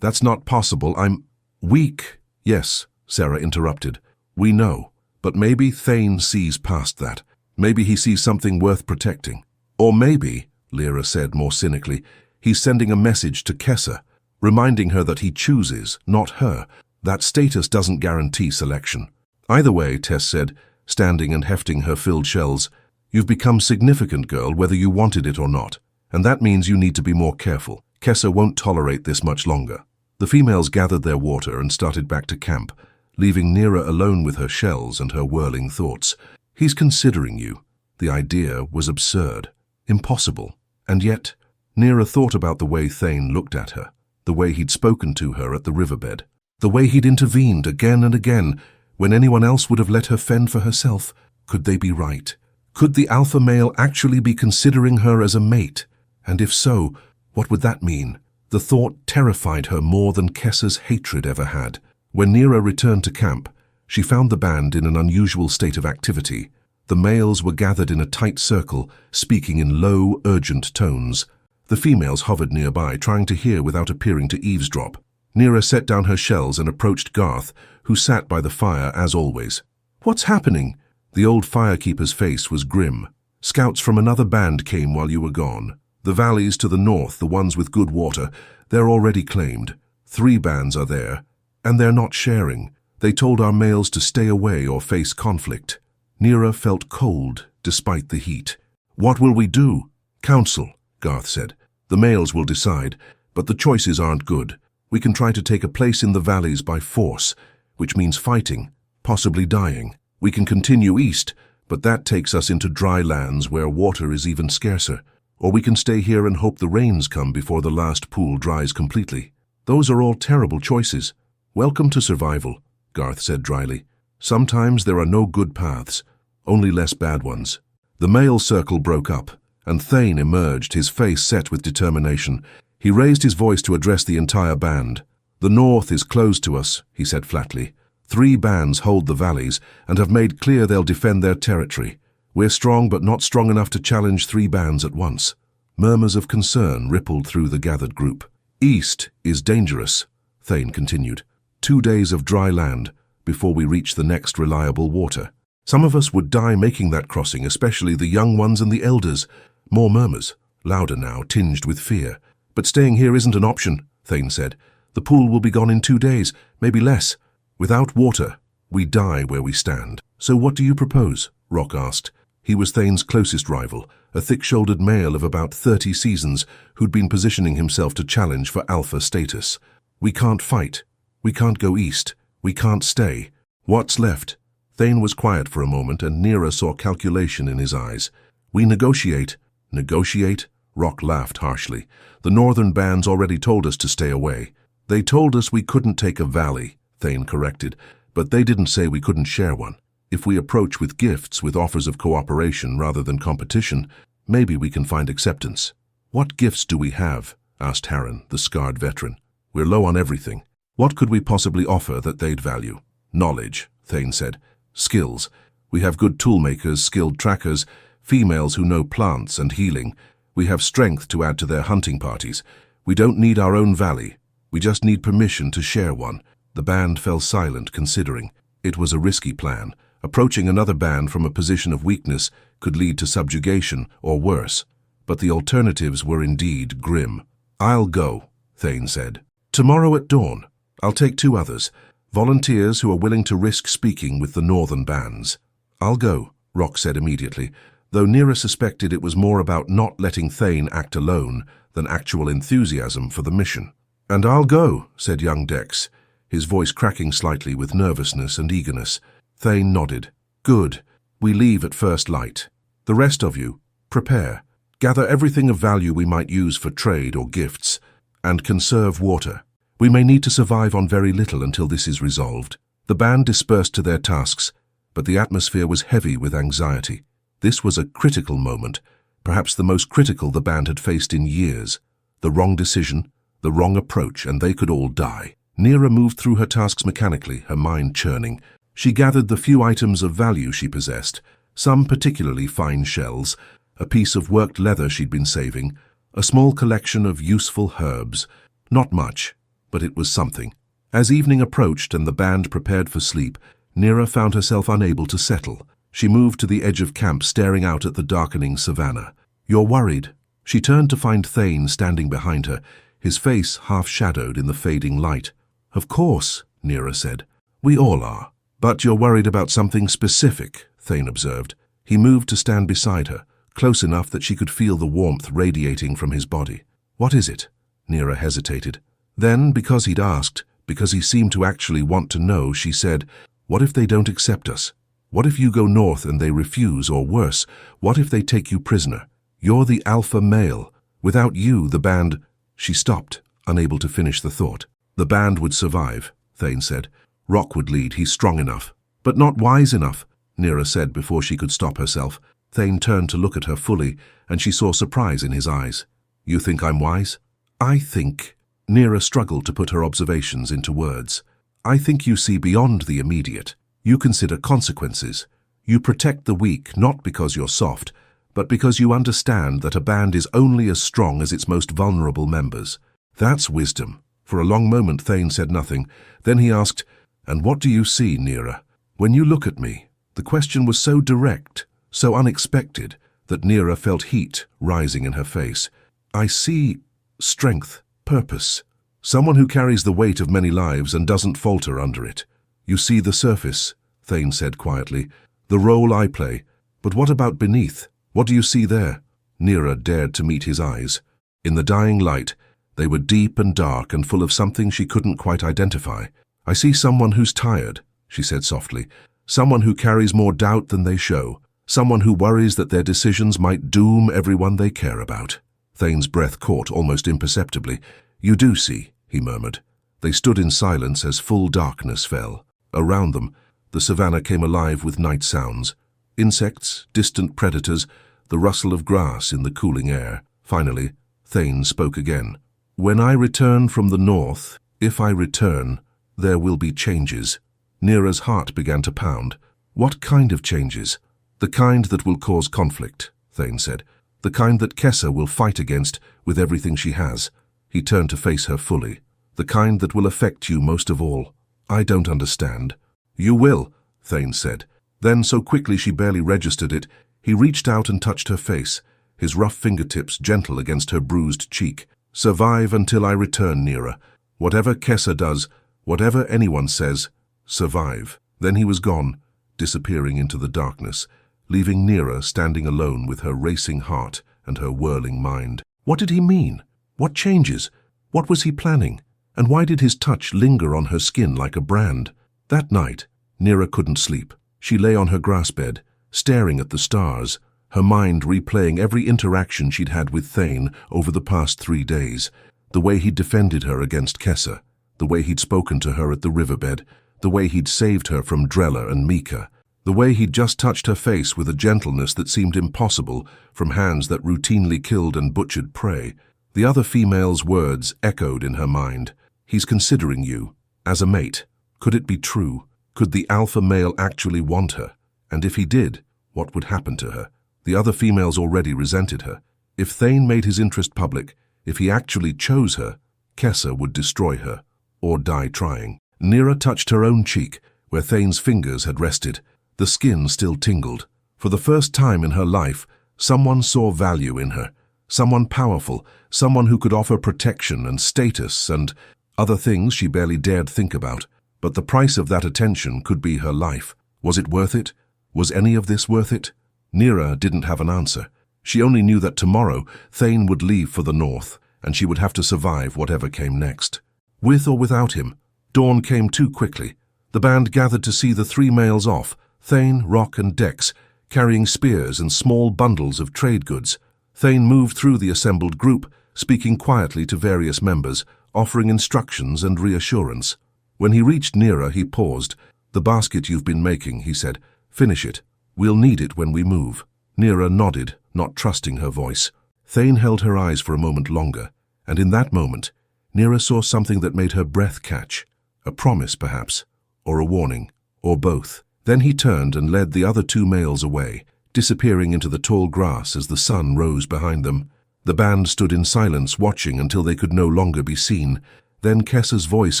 not possible. I'm weak." "Yes," Sarah interrupted. "We know. But maybe Thane sees past that. Maybe he sees something worth protecting. Or maybe," Lyra said more cynically, "he's sending a message to Kessa, reminding her that he chooses, not her. That status doesn't guarantee selection." "Either way," Tess said, standing and hefting her filled shells, "you've become significant, girl, whether you wanted it or not. And that means you need to be more careful. Kessa won't tolerate this much longer." The females gathered their water and started back to camp, leaving Nira alone with her shells and her whirling thoughts. "He's considering you." The idea was absurd, impossible. And yet, Nira thought about the way Thane looked at her, the way he'd spoken to her at the riverbed, the way he'd intervened again and again when anyone else would have let her fend for herself. Could they be right? Could the alpha male actually be considering her as a mate? And if so, what would that mean? The thought terrified her more than Kessa's hatred ever had. When Nira returned to camp, she found the band in an unusual state of activity. The males were gathered in a tight circle, speaking in low, urgent tones. The females hovered nearby, trying to hear without appearing to eavesdrop. Nira set down her shells and approached Garth, who sat by the fire as always. "What's happening?" The old firekeeper's face was grim. "Scouts from another band came while you were gone. The valleys to the north, the ones with good water, they're already claimed. 3 bands are there, and they're not sharing. They told our males to stay away or face conflict." Nira felt cold, despite the heat. "What will we do?" "Council," Garth said. "The males will decide, but the choices aren't good. We can try to take a place in the valleys by force, which means fighting, possibly dying. We can continue east, but that takes us into dry lands where water is even scarcer. Or we can stay here and hope the rains come before the last pool dries completely. Those are all terrible choices. Welcome to survival, Garth said dryly. Sometimes there are no good paths, only less bad ones. The male circle broke up, and Thane emerged, his face set with determination. He raised his voice to address the entire band. The north is closed to us, he said flatly. 3 bands hold the valleys and have made clear they'll defend their territory. We're strong but not strong enough to challenge 3 bands at once. Murmurs of concern rippled through the gathered group. East is dangerous, Thane continued. 2 days of dry land before we reach the next reliable water. Some of us would die making that crossing, especially the young ones and the elders. More murmurs, louder now, tinged with fear. But staying here isn't an option, Thane said. The pool will be gone in 2 days, maybe less. Without water, we die where we stand. So what do you propose? Rock asked. He was Thane's closest rival, a thick-shouldered male of about 30 seasons who'd been positioning himself to challenge for alpha status. We can't fight. We can't go east. We can't stay. What's left? Thane was quiet for a moment, and Nira saw calculation in his eyes. We negotiate. Negotiate? Rock laughed harshly. The northern bands already told us to stay away. They told us we couldn't take a valley, Thane corrected, but they didn't say we couldn't share one. If we approach with gifts, with offers of cooperation rather than competition, maybe we can find acceptance. What gifts do we have? Asked Harren, the scarred veteran. We're low on everything. What could we possibly offer that they'd value? Knowledge, Thane said. Skills. We have good toolmakers, skilled trackers, females who know plants and healing. We have strength to add to their hunting parties. We don't need our own valley. We just need permission to share one. The band fell silent, considering. It was a risky plan. Approaching another band from a position of weakness could lead to subjugation or worse. But the alternatives were indeed grim. I'll go, Thane said. Tomorrow at dawn. I'll take 2 others. Volunteers who are willing to risk speaking with the northern bands. I'll go, Rock said immediately, though Nira suspected it was more about not letting Thane act alone than actual enthusiasm for the mission. And I'll go, said young Dex, his voice cracking slightly with nervousness and eagerness. Thane nodded. Good. We leave at first light. The rest of you, prepare. Gather everything of value we might use for trade or gifts, and conserve water. We may need to survive on very little until this is resolved. The band dispersed to their tasks, but the atmosphere was heavy with anxiety. This was a critical moment, perhaps the most critical the band had faced in years. The wrong decision, the wrong approach, and they could all die. Nira moved through her tasks mechanically, her mind churning. She gathered the few items of value she possessed, some particularly fine shells, a piece of worked leather she'd been saving, a small collection of useful herbs. Not much, but it was something. As evening approached and the band prepared for sleep, Nira found herself unable to settle. She moved to the edge of camp, staring out at the darkening savannah. You're worried. She turned to find Thane standing behind her, his face half-shadowed in the fading light. Of course, Nira said. We all are. But you're worried about something specific, Thane observed. He moved to stand beside her, close enough that she could feel the warmth radiating from his body. What is it? Nira hesitated. Then, because he'd asked, because he seemed to actually want to know, she said, what if they don't accept us? What if you go north and they refuse, or worse, what if they take you prisoner? You're the alpha male. Without you, the band... She stopped, unable to finish the thought. The band would survive, Thane said. Rock would lead, he's strong enough. But not wise enough, Nira said before she could stop herself. Thane turned to look at her fully, and she saw surprise in his eyes. You think I'm wise? I think... Nira struggled to put her observations into words. I think you see beyond the immediate. You consider consequences. You protect the weak not because you're soft, but because you understand that a band is only as strong as its most vulnerable members. That's wisdom. For a long moment Thane said nothing. Then he asked, And what do you see, Nira? When you look at me? The question was so direct, so unexpected, that Nira felt heat rising in her face. I see strength, purpose. Someone who carries the weight of many lives and doesn't falter under it. You see the surface, Thane said quietly. The role I play. But what about beneath? What do you see there? Nira dared to meet his eyes. In the dying light, They were deep and dark and full of something she couldn't quite identify. "I see someone who's tired," she said softly. "Someone who carries more doubt than they show. Someone who worries that their decisions might doom everyone they care about." Thane's breath caught almost imperceptibly. "You do see," he murmured. They stood in silence as full darkness fell. Around them, the savannah came alive with night sounds. Insects, distant predators, the rustle of grass in the cooling air. Finally, Thane spoke again. "When I return from the north, if I return, there will be changes." Nira's heart began to pound. "What kind of changes?" "The kind that will cause conflict," Thane said. "The kind that Kessa will fight against with everything she has." He turned to face her fully. "The kind that will affect you most of all." "I don't understand." "You will," Thane said. Then, so quickly she barely registered it, he reached out and touched her face, his rough fingertips gentle against her bruised cheek. "Survive until I return, Nira. Whatever Kessa does, whatever anyone says, survive." Then he was gone, disappearing into the darkness, leaving Nira standing alone with her racing heart and her whirling mind. What did he mean? What changes? What was he planning? And why did his touch linger on her skin like a brand? That night, Nira couldn't sleep. She lay on her grass bed, staring at the stars, her mind replaying every interaction she'd had with Thane over the past 3 days. The way he'd defended her against Kessa, the way he'd spoken to her at the riverbed, the way he'd saved her from Drella and Mika, the way he'd just touched her face with a gentleness that seemed impossible from hands that routinely killed and butchered prey. The other female's words echoed in her mind. "He's considering you, as a mate." Could it be true? Could the alpha male actually want her? And if he did, what would happen to her? The other females already resented her. If Thane made his interest public, if he actually chose her, Kessa would destroy her, or die trying. Nira touched her own cheek, where Thane's fingers had rested. The skin still tingled. For the first time in her life, someone saw value in her. Someone powerful, someone who could offer protection and status and other things she barely dared think about. But the price of that attention could be her life. Was it worth it? Was any of this worth it? Nira didn't have an answer. She only knew that tomorrow Thane would leave for the north, and she would have to survive whatever came next. With or without him, dawn came too quickly. The band gathered to see the 3 males off, Thane, Rock, and Dex, carrying spears and small bundles of trade goods. Thane moved through the assembled group, speaking quietly to various members, offering instructions and reassurance. When he reached Nira, he paused. "The basket you've been making," he said. "Finish it. We'll need it when we move." Nira nodded, not trusting her voice. Thane held her eyes for a moment longer, and in that moment, Nira saw something that made her breath catch. A promise, perhaps, or a warning, or both. Then he turned and led the other 2 males away, disappearing into the tall grass as the sun rose behind them. The band stood in silence, watching until they could no longer be seen. Then Kessa's voice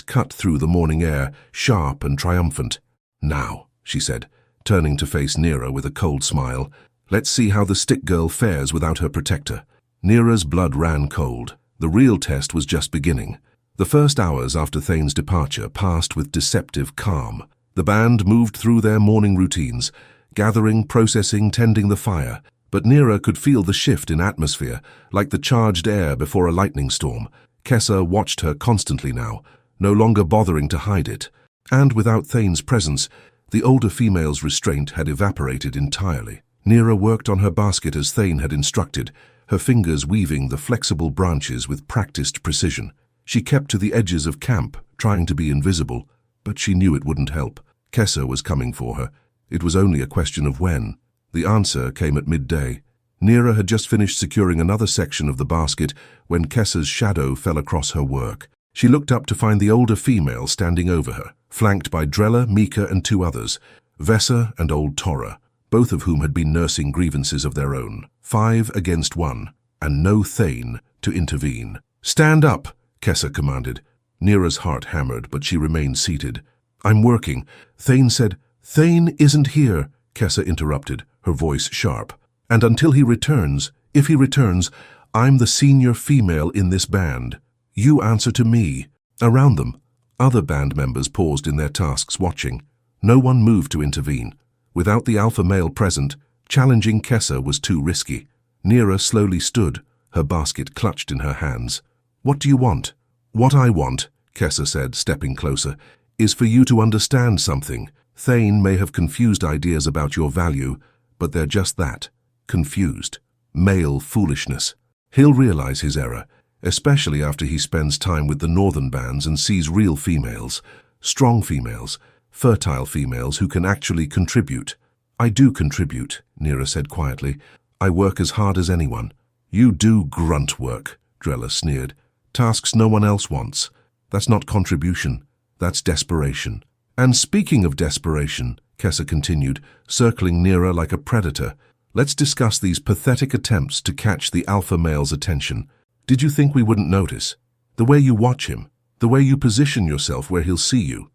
cut through the morning air, sharp and triumphant. "Now," she said, turning to face Nira with a cold smile. "Let's see how the stick girl fares without her protector." Nira's blood ran cold. The real test was just beginning. The first hours after Thane's departure passed with deceptive calm. The band moved through their morning routines, gathering, processing, tending the fire. But Nira could feel the shift in atmosphere, like the charged air before a lightning storm. Kessa watched her constantly now, no longer bothering to hide it. And without Thane's presence, the older female's restraint had evaporated entirely. Nira worked on her basket as Thane had instructed, her fingers weaving the flexible branches with practiced precision. She kept to the edges of camp, trying to be invisible, but she knew it wouldn't help. Kessa was coming for her. It was only a question of when. The answer came at midday. Nira had just finished securing another section of the basket when Kessa's shadow fell across her work. She looked up to find the older female standing over her, flanked by Drella, Mika, and 2 others, Vessa and old Tora, both of whom had been nursing grievances of their own. 5 against 1, and no Thane to intervene. "Stand up," Kessa commanded. Nira's heart hammered, but she remained seated. "I'm working," Thane said. "Thane isn't here," Kessa interrupted, her voice sharp. "And until he returns, if he returns, I'm the senior female in this band. You answer to me." Around them, other band members paused in their tasks watching. No one moved to intervene. Without the alpha male present, challenging Kessa was too risky. Nira slowly stood, her basket clutched in her hands. What do you want? What I want, Kessa said, stepping closer, is for you to understand something. Thane may have confused ideas about your value, but they're just that, confused. Male foolishness. He'll realize his error, especially after he spends time with the northern bands and sees real females, strong females, fertile females who can actually contribute. I do contribute, Nira said quietly. I work as hard as anyone. You do grunt work, Drella sneered. Tasks no one else wants. That's not contribution. That's desperation. And speaking of desperation, Kessa continued, circling Nira like a predator, let's discuss these pathetic attempts to catch the alpha male's attention. Did you think we wouldn't notice? The way you watch him, the way you position yourself where he'll see you.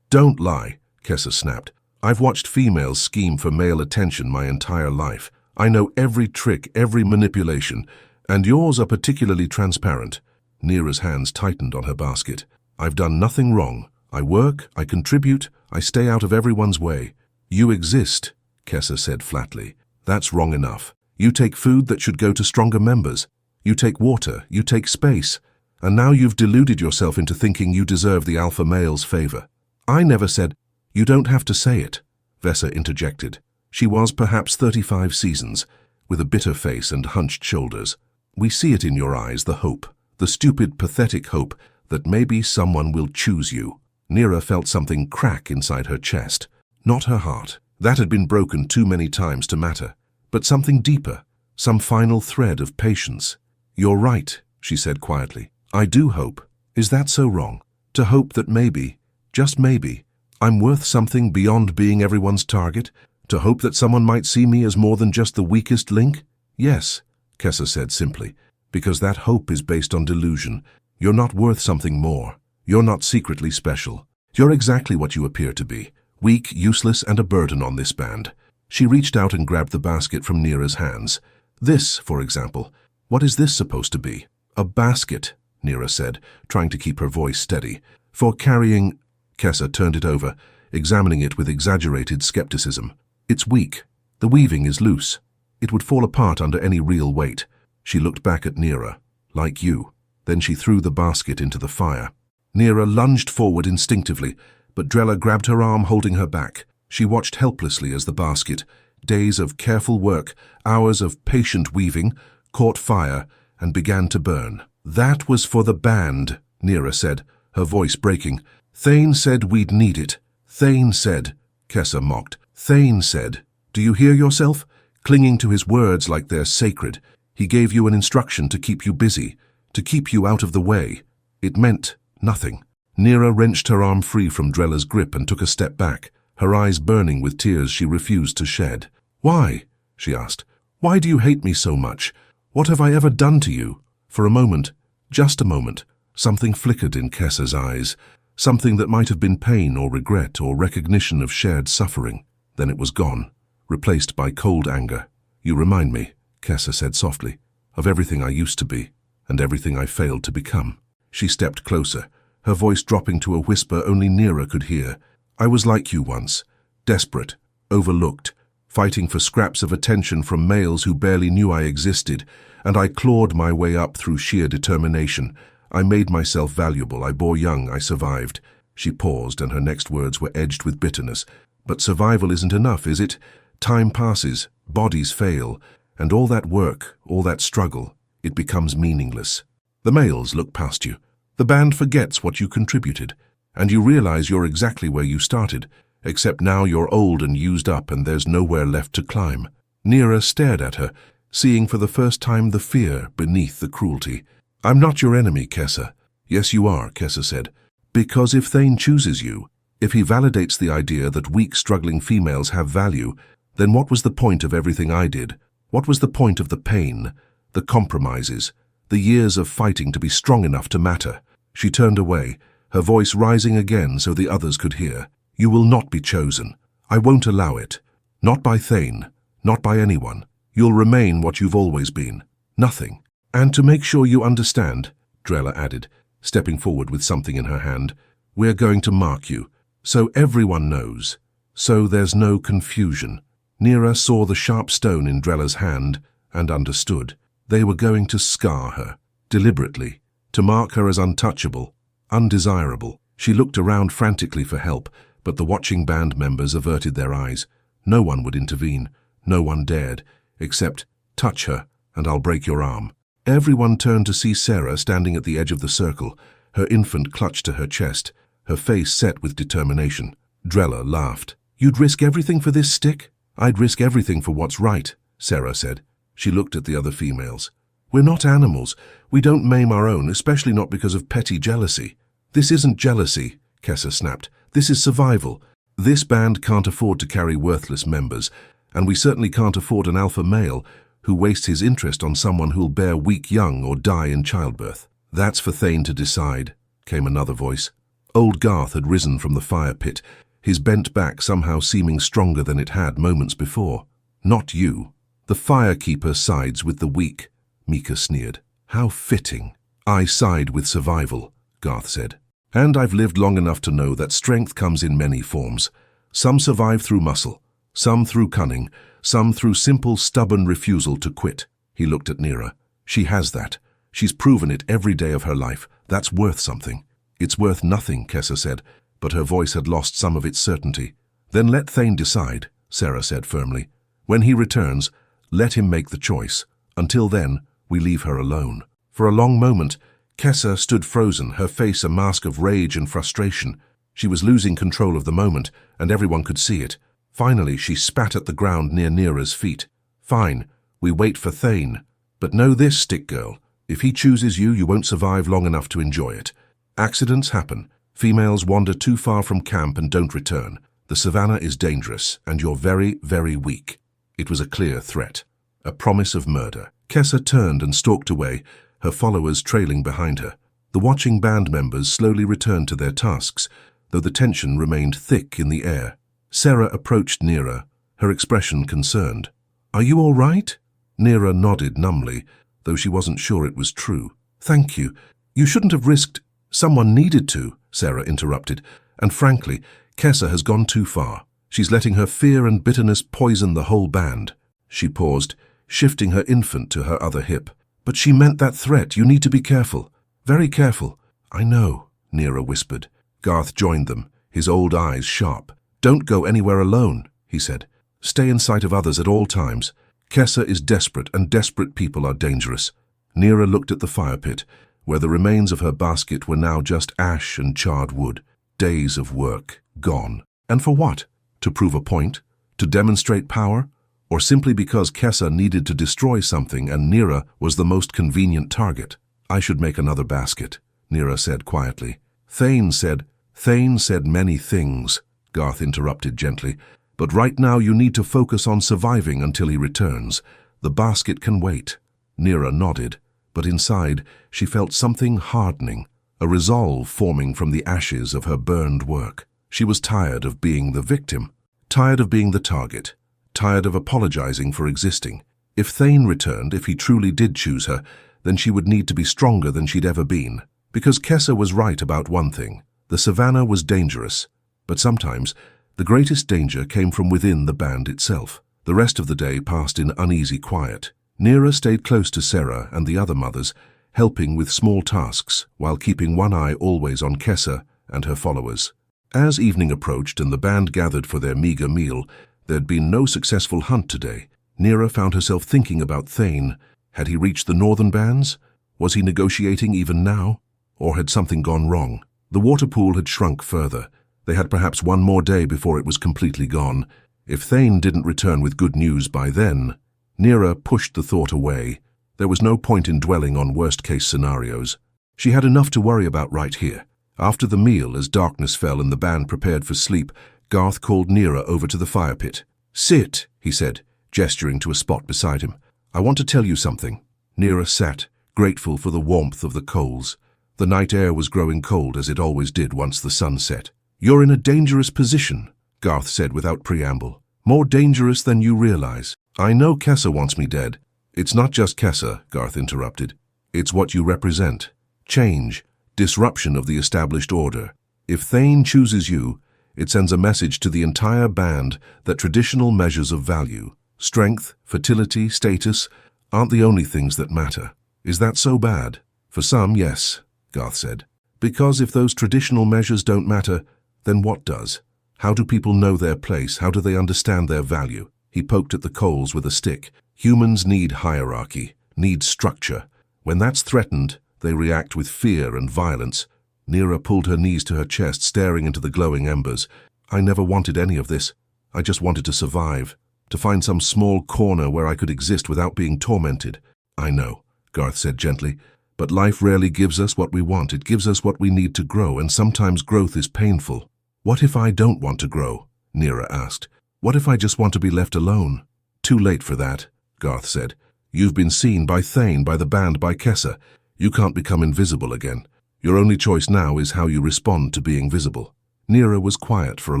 Don't lie, Kessa snapped. I've watched females scheme for male attention my entire life. I know every trick, every manipulation, and yours are particularly transparent. Nira's hands tightened on her basket. I've done nothing wrong. I work, I contribute, I stay out of everyone's way. You exist, Kessa said flatly. That's wrong enough. You take food that should go to stronger members. You take water, you take space. And now you've deluded yourself into thinking you deserve the alpha male's favor. I never said, you don't have to say it, Vesa interjected. She was perhaps 35 seasons, with a bitter face and hunched shoulders. We see it in your eyes, the hope, the stupid, pathetic hope that maybe someone will choose you. Nira felt something crack inside her chest, not her heart. That had been broken too many times to matter, but something deeper, some final thread of patience. You're right, she said quietly. I do hope. Is that so wrong? To hope that maybe, just maybe, I'm worth something beyond being everyone's target? To hope that someone might see me as more than just the weakest link? Yes, Kessa said simply, because that hope is based on delusion. You're not worth something more. You're not secretly special. You're exactly what you appear to be, weak, useless, and a burden on this band. She reached out and grabbed the basket from Nira's hands. This, for example, what is this supposed to be? A basket, Nira said, trying to keep her voice steady. For carrying... Kessa turned it over, examining it with exaggerated skepticism. It's weak. The weaving is loose. It would fall apart under any real weight. She looked back at Nira, like you. Then she threw the basket into the fire. Nira lunged forward instinctively, but Drella grabbed her arm, holding her back. She watched helplessly as the basket, days of careful work, hours of patient weaving, caught fire and began to burn. That was for the band, Nira said, her voice breaking. Thane said we'd need it. Thane said, Kessa mocked. Thane said, do you hear yourself? Clinging to his words like they're sacred. He gave you an instruction to keep you busy, to keep you out of the way. It meant nothing. Nira wrenched her arm free from Drella's grip and took a step back, her eyes burning with tears she refused to shed. Why? She asked. Why do you hate me so much? What have I ever done to you? For a moment, just a moment, something flickered in Kessa's eyes, something that might have been pain or regret or recognition of shared suffering. Then it was gone, replaced by cold anger. You remind me, Kessa said softly, of everything I used to be and everything I failed to become. She stepped closer, her voice dropping to a whisper only Nira could hear. I was like you once, desperate, overlooked, fighting for scraps of attention from males who barely knew I existed, and I clawed my way up through sheer determination. I made myself valuable, I bore young, I survived. She paused, and her next words were edged with bitterness. But survival isn't enough, is it? Time passes, bodies fail, and all that work, all that struggle, it becomes meaningless. The males look past you. The band forgets what you contributed, and you realize you're exactly where you started, except now you're old and used up and there's nowhere left to climb. Nira stared at her, seeing for the first time the fear beneath the cruelty. I'm not your enemy, Kessa. Yes, you are, Kessa said. Because if Thane chooses you, if he validates the idea that weak, struggling females have value, then what was the point of everything I did? What was the point of the pain, the compromises, the years of fighting to be strong enough to matter? She turned away, her voice rising again so the others could hear. You will not be chosen. I won't allow it. Not by Thane, not by anyone. You'll remain what you've always been. Nothing. And to make sure you understand, Drella added, stepping forward with something in her hand, we're going to mark you, so everyone knows, so there's no confusion. Nira saw the sharp stone in Drella's hand and understood. They were going to scar her. deliberately, to mark her as untouchable, undesirable. She looked around frantically for help, but the watching band members averted their eyes. No one would intervene. No one dared, except, "Touch her, and I'll break your arm." Everyone turned to see Sarah standing at the edge of the circle, her infant clutched to her chest, her face set with determination. Drella laughed. "You'd risk everything for this stick?" "I'd risk everything for what's right," Sarah said. She looked at the other females. "We're not animals. We don't maim our own, especially not because of petty jealousy." "This isn't jealousy," Kessa snapped. "This is survival. This band can't afford to carry worthless members, and we certainly can't afford an alpha male who wastes his interest on someone who'll bear weak young or die in childbirth." "That's for Thane to decide," came another voice. Old Garth had risen from the fire pit, his bent back somehow seeming stronger than it had moments before. "Not you. The firekeeper sides with the weak," Mika sneered. "How fitting." "I side with survival," Garth said. "And I've lived long enough to know that strength comes in many forms. Some survive through muscle, some through cunning, some through simple, stubborn refusal to quit." He looked at Nira. "She has that. She's proven it every day of her life. That's worth something." "It's worth nothing," Kessa said, but her voice had lost some of its certainty. "Then let Thane decide," Sarah said firmly. "When he returns, let him make the choice. Until then, we leave her alone." For a long moment, Kessa stood frozen, her face a mask of rage and frustration. She was losing control of the moment, and everyone could see it. Finally, she spat at the ground near Nira's feet. "Fine, we wait for Thane. But know this, stick girl. If he chooses you, you won't survive long enough to enjoy it. Accidents happen. Females wander too far from camp and don't return. The savannah is dangerous, and you're very, very weak." It was a clear threat, a promise of murder. Kessa turned and stalked away, her followers trailing behind her. The watching band members slowly returned to their tasks, though the tension remained thick in the air. Sarah approached Nira, her expression concerned. "Are you all right?" Nira nodded numbly, though she wasn't sure it was true. "Thank you. You shouldn't have risked—" "Someone needed to," Sarah interrupted, "and frankly, Kessa has gone too far. She's letting her fear and bitterness poison the whole band." She paused, shifting her infant to her other hip. "But she meant that threat. You need to be careful. Very careful." "I know," Nira whispered. Garth joined them, his old eyes sharp. "Don't go anywhere alone," he said. "Stay in sight of others at all times. Kessa is desperate, and desperate people are dangerous." Nira looked at the fire pit, where the remains of her basket were now just ash and charred wood. Days of work, gone. And for what? To prove a point? To demonstrate power? Or simply because Kessa needed to destroy something and Nira was the most convenient target? "I should make another basket," Nira said quietly. Thane said many things," Garth interrupted gently. "But right now you need to focus on surviving until he returns. The basket can wait." Nira nodded, but inside she felt something hardening, a resolve forming from the ashes of her burned work. She was tired of being the victim, tired of being the target, tired of apologizing for existing. If Thane returned, if he truly did choose her, then she would need to be stronger than she'd ever been. Because Kessa was right about one thing. The savannah was dangerous, but sometimes the greatest danger came from within the band itself. The rest of the day passed in uneasy quiet. Nira stayed close to Sarah and the other mothers, helping with small tasks while keeping one eye always on Kessa and her followers. As evening approached and the band gathered for their meager meal, there'd been no successful hunt today. Nira found herself thinking about Thane. Had he reached the northern bands? Was he negotiating even now? Or had something gone wrong? The water pool had shrunk further. They had perhaps one more day before it was completely gone. If Thane didn't return with good news by then, Nira pushed the thought away. There was no point in dwelling on worst-case scenarios. She had enough to worry about right here. After the meal, as darkness fell and the band prepared for sleep, Garth called Nira over to the fire pit. "Sit," he said, gesturing to a spot beside him. "I want to tell you something." Nira sat, grateful for the warmth of the coals. The night air was growing cold, as it always did once the sun set. "You're in a dangerous position," Garth said without preamble. "More dangerous than you realize. I know Kessa wants me dead." "It's not just Kessa," Garth interrupted. "It's what you represent. Change, disruption of the established order. If Thane chooses you, it sends a message to the entire band that traditional measures of value, strength, fertility, status, aren't the only things that matter. Is that so bad?" For some, yes, Garth said. Because if those traditional measures don't matter, then what does? How do people know their place? How do they understand their value? He poked at the coals with a stick. Humans need hierarchy, need structure. When that's threatened, they react with fear and violence. Nira pulled her knees to her chest, staring into the glowing embers. I never wanted any of this. I just wanted to survive, to find some small corner where I could exist without being tormented. I know, Garth said gently, but life rarely gives us what we want. It gives us what we need to grow, and sometimes growth is painful. What if I don't want to grow? Nira asked. What if I just want to be left alone? Too late for that, Garth said. You've been seen by Thane, by the band, by Kessa. You can't become invisible again. Your only choice now is how you respond to being visible. Nira was quiet for a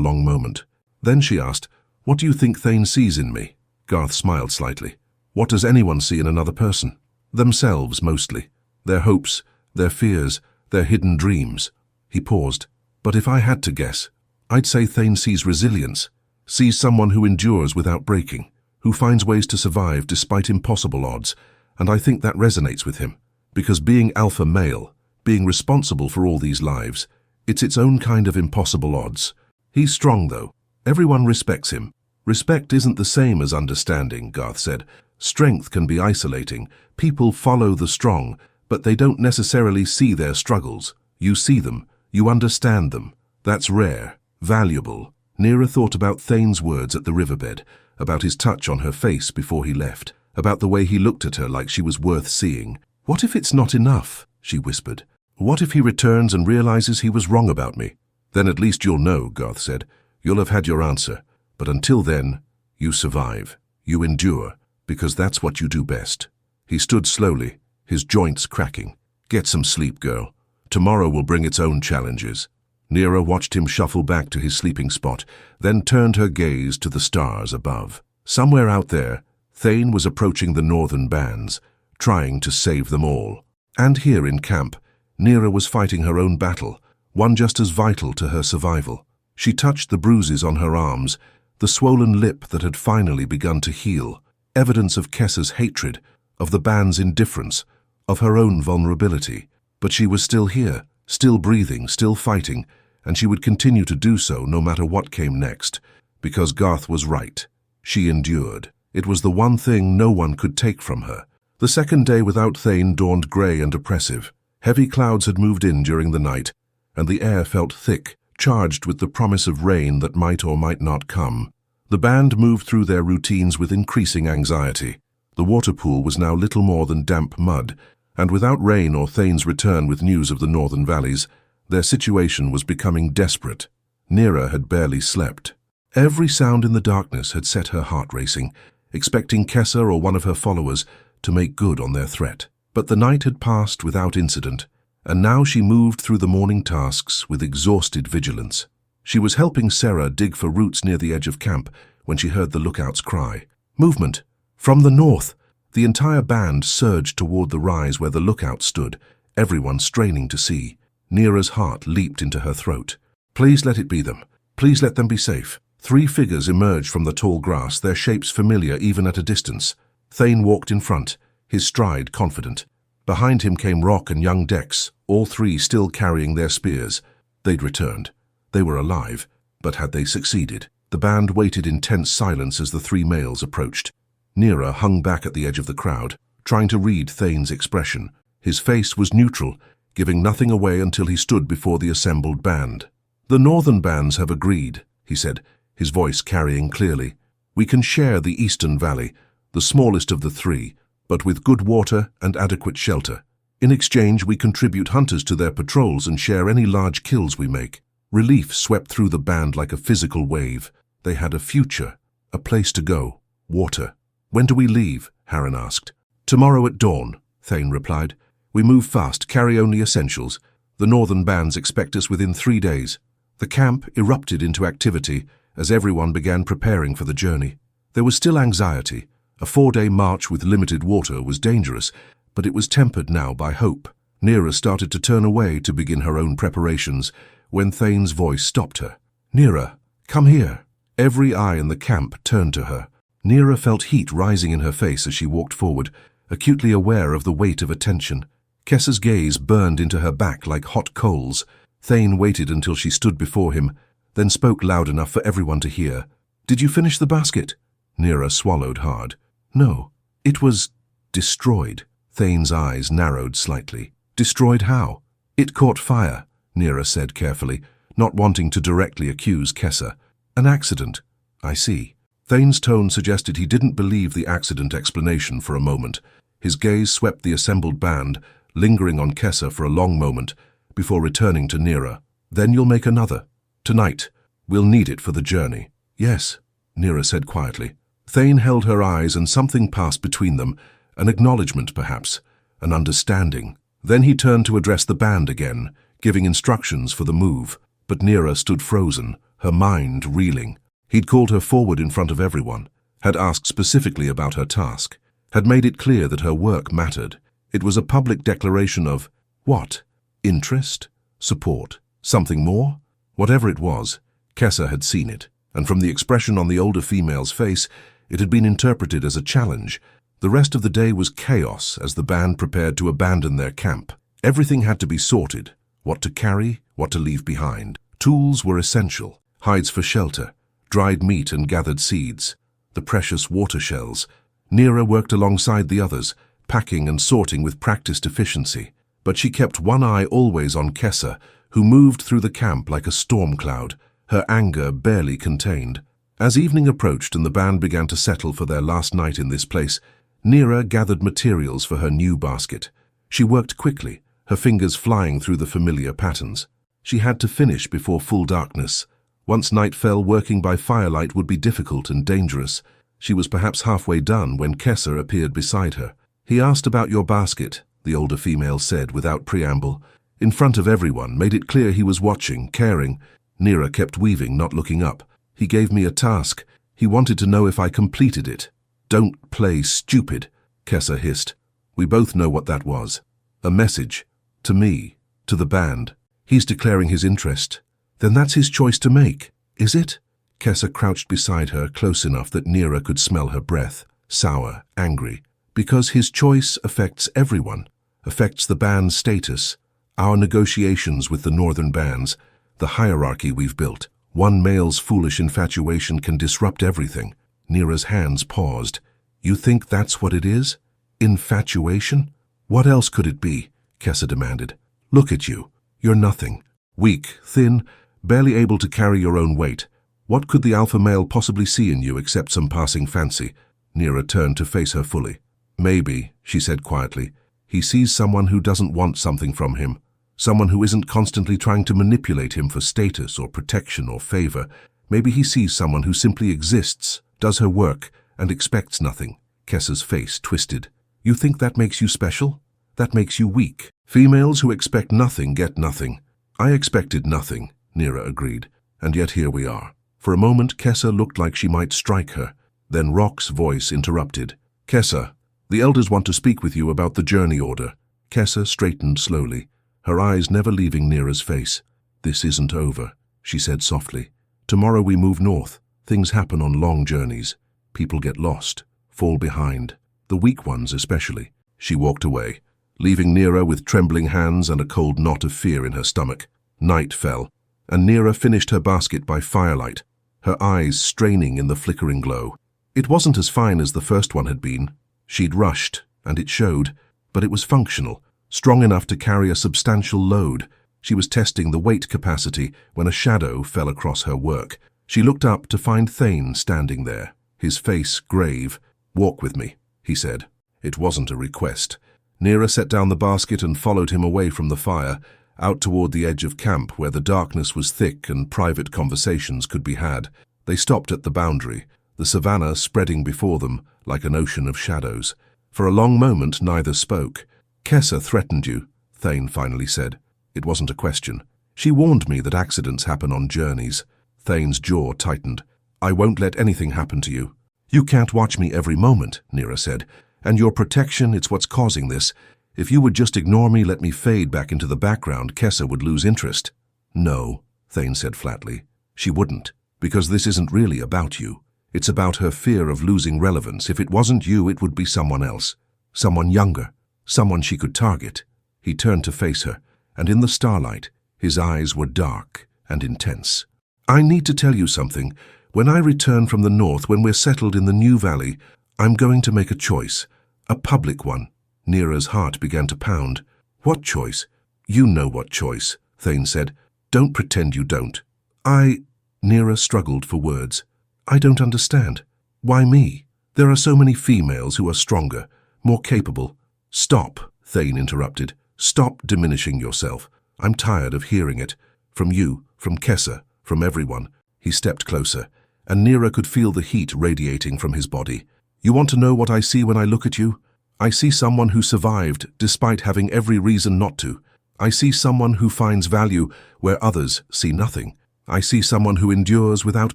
long moment. Then she asked, What do you think Thane sees in me? Garth smiled slightly. What does anyone see in another person? Themselves, mostly. Their hopes, their fears, their hidden dreams. He paused. But if I had to guess, I'd say Thane sees resilience, sees someone who endures without breaking, who finds ways to survive despite impossible odds, and I think that resonates with him. Because being alpha male, being responsible for all these lives, it's its own kind of impossible odds. He's strong, though. Everyone respects him. Respect isn't the same as understanding, Garth said. Strength can be isolating. People follow the strong, but they don't necessarily see their struggles. You see them. You understand them. That's rare, valuable. Nira thought about Thane's words at the riverbed, about his touch on her face before he left, about the way he looked at her like she was worth seeing. What if it's not enough? She whispered. What if he returns and realizes he was wrong about me? Then at least you'll know, Garth said. You'll have had your answer. But until then, you survive. You endure, because that's what you do best. He stood slowly, his joints cracking. Get some sleep, girl. Tomorrow will bring its own challenges. Nira watched him shuffle back to his sleeping spot, then turned her gaze to the stars above. Somewhere out there, Thane was approaching the northern bands, trying to save them all. And here in camp, Nira was fighting her own battle, one just as vital to her survival. She touched the bruises on her arms, the swollen lip that had finally begun to heal, evidence of Kessa's hatred, of the band's indifference, of her own vulnerability. But she was still here, still breathing, still fighting, and she would continue to do so no matter what came next, because Garth was right. She endured. It was the one thing no one could take from her. The second day without Thane dawned grey and oppressive. Heavy clouds had moved in during the night, and the air felt thick, charged with the promise of rain that might or might not come. The band moved through their routines with increasing anxiety. The water pool was now little more than damp mud, and without rain or Thane's return with news of the northern valleys, their situation was becoming desperate. Nira had barely slept. Every sound in the darkness had set her heart racing, expecting Kessa or one of her followers to make good on their threat. But the night had passed without incident, and now she moved through the morning tasks with exhausted vigilance. She was helping Sarah dig for roots near the edge of camp when she heard the lookouts cry. Movement! From the north! The entire band surged toward the rise where the lookout stood, everyone straining to see. Nira's heart leaped into her throat. Please let it be them. Please let them be safe. 3 figures emerged from the tall grass, their shapes familiar even at a distance. Thane walked in front, his stride confident. Behind him came Rock and young Dex, all 3 still carrying their spears. They'd returned. They were alive, but had they succeeded? The band waited in tense silence as the 3 males approached. Nira hung back at the edge of the crowd, trying to read Thane's expression. His face was neutral, giving nothing away until he stood before the assembled band. The northern bands have agreed, he said, his voice carrying clearly. We can share the eastern valley, the smallest of the 3, but with good water and adequate shelter. In exchange, we contribute hunters to their patrols and share any large kills we make. Relief swept through the band like a physical wave. They had a future, a place to go, water. When do we leave? Harren asked. Tomorrow at dawn, Thane replied. We move fast, carry only essentials. The northern bands expect us within 3 days. The camp erupted into activity as everyone began preparing for the journey. There was still anxiety. A 4-day march with limited water was dangerous, but it was tempered now by hope. Nira started to turn away to begin her own preparations when Thane's voice stopped her. Nira, come here. Every eye in the camp turned to her. Nira felt heat rising in her face as she walked forward, acutely aware of the weight of attention. Kessa's gaze burned into her back like hot coals. Thane waited until she stood before him, then spoke loud enough for everyone to hear. "Did you finish the basket?" Nira swallowed hard. "No. It was destroyed." Thane's eyes narrowed slightly. "Destroyed how?" "It caught fire," Nira said carefully, not wanting to directly accuse Kessa. "An accident." "I see." Thane's tone suggested he didn't believe the accident explanation for a moment. His gaze swept the assembled band, lingering on Kessa for a long moment, before returning to Nira. "Then you'll make another. Tonight. We'll need it for the journey." "Yes," Nira said quietly. Thane held her eyes and something passed between them, an acknowledgement perhaps, an understanding. Then he turned to address the band again, giving instructions for the move. But Nira stood frozen, her mind reeling. He'd called her forward in front of everyone, had asked specifically about her task, had made it clear that her work mattered. It was a public declaration of what? Interest? Support? Something more? Whatever it was, Kessa had seen it, and from the expression on the older female's face, it had been interpreted as a challenge. The rest of the day was chaos as the band prepared to abandon their camp. Everything had to be sorted, what to carry, what to leave behind. Tools were essential, hides for shelter, dried meat and gathered seeds, the precious water shells. Nira worked alongside the others, packing and sorting with practiced efficiency. But she kept one eye always on Kessa, who moved through the camp like a storm cloud, her anger barely contained. As evening approached and the band began to settle for their last night in this place, Nira gathered materials for her new basket. She worked quickly, her fingers flying through the familiar patterns. She had to finish before full darkness. Once night fell, working by firelight would be difficult and dangerous. She was perhaps halfway done when Kessa appeared beside her. "He asked about your basket," the older female said without preamble. In front of everyone, made it clear he was watching, caring. Nira kept weaving, not looking up. "He gave me a task. He wanted to know if I completed it." "Don't play stupid," Kessa hissed. "We both know what that was. A message. To me. To the band. He's declaring his interest. Then that's his choice to make, is it?" Kessa crouched beside her, close enough that Nira could smell her breath, sour, angry. "Because his choice affects everyone, affects the band's status, our negotiations with the northern bands, the hierarchy we've built. One male's foolish infatuation can disrupt everything." Nira's hands paused. "You think that's what it is? Infatuation? What else could it be?" Kessa demanded. "Look at you. You're nothing. Weak, thin, barely able to carry your own weight. What could the alpha male possibly see in you except some passing fancy?" Nira turned to face her fully. "Maybe," she said quietly, "he sees someone who doesn't want something from him. Someone who isn't constantly trying to manipulate him for status or protection or favor. Maybe he sees someone who simply exists, does her work, and expects nothing." Kessa's face twisted. "You think that makes you special? That makes you weak. Females who expect nothing get nothing." "I expected nothing," Nira agreed, "and yet here we are." For a moment, Kessa looked like she might strike her. Then Rock's voice interrupted. "Kessa, the elders want to speak with you about the journey order." Kessa straightened slowly, her eyes never leaving Nira's face. "This isn't over," she said softly. "Tomorrow we move north. Things happen on long journeys. People get lost, fall behind. The weak ones especially." She walked away, leaving Nira with trembling hands and a cold knot of fear in her stomach. Night fell, and Nira finished her basket by firelight, her eyes straining in the flickering glow. It wasn't as fine as the first one had been. She'd rushed, and it showed, but it was functional, strong enough to carry a substantial load. She was testing the weight capacity when a shadow fell across her work. She looked up to find Thane standing there, his face grave. "Walk with me," he said. It wasn't a request. Nira set down the basket and followed him away from the fire, out toward the edge of camp where the darkness was thick and private conversations could be had. They stopped at the boundary, the savannah spreading before them like an ocean of shadows. For a long moment neither spoke. "Kessa threatened you," Thane finally said. It wasn't a question. "She warned me that accidents happen on journeys." Thane's jaw tightened. "I won't let anything happen to you." "You can't watch me every moment," Nira said. "And your protection, it's what's causing this. If you would just ignore me, let me fade back into the background, Kessa would lose interest." "No," Thane said flatly. "She wouldn't, because this isn't really about you. It's about her fear of losing relevance. If it wasn't you, it would be someone else. Someone younger. Someone she could target." He turned to face her, and in the starlight, his eyes were dark and intense. "I need to tell you something. When I return from the north, when we're settled in the new valley, I'm going to make a choice. A public one." Nira's heart began to pound. "What choice?" "You know what choice," Thane said. "Don't pretend you don't." Nira struggled for words. "I don't understand. Why me? There are so many females who are stronger, more capable." "Stop," Thane interrupted. "Stop diminishing yourself. I'm tired of hearing it. From you, from Kessa, from everyone." He stepped closer, and Nira could feel the heat radiating from his body. "You want to know what I see when I look at you? I see someone who survived despite having every reason not to. I see someone who finds value where others see nothing. I see someone who endures without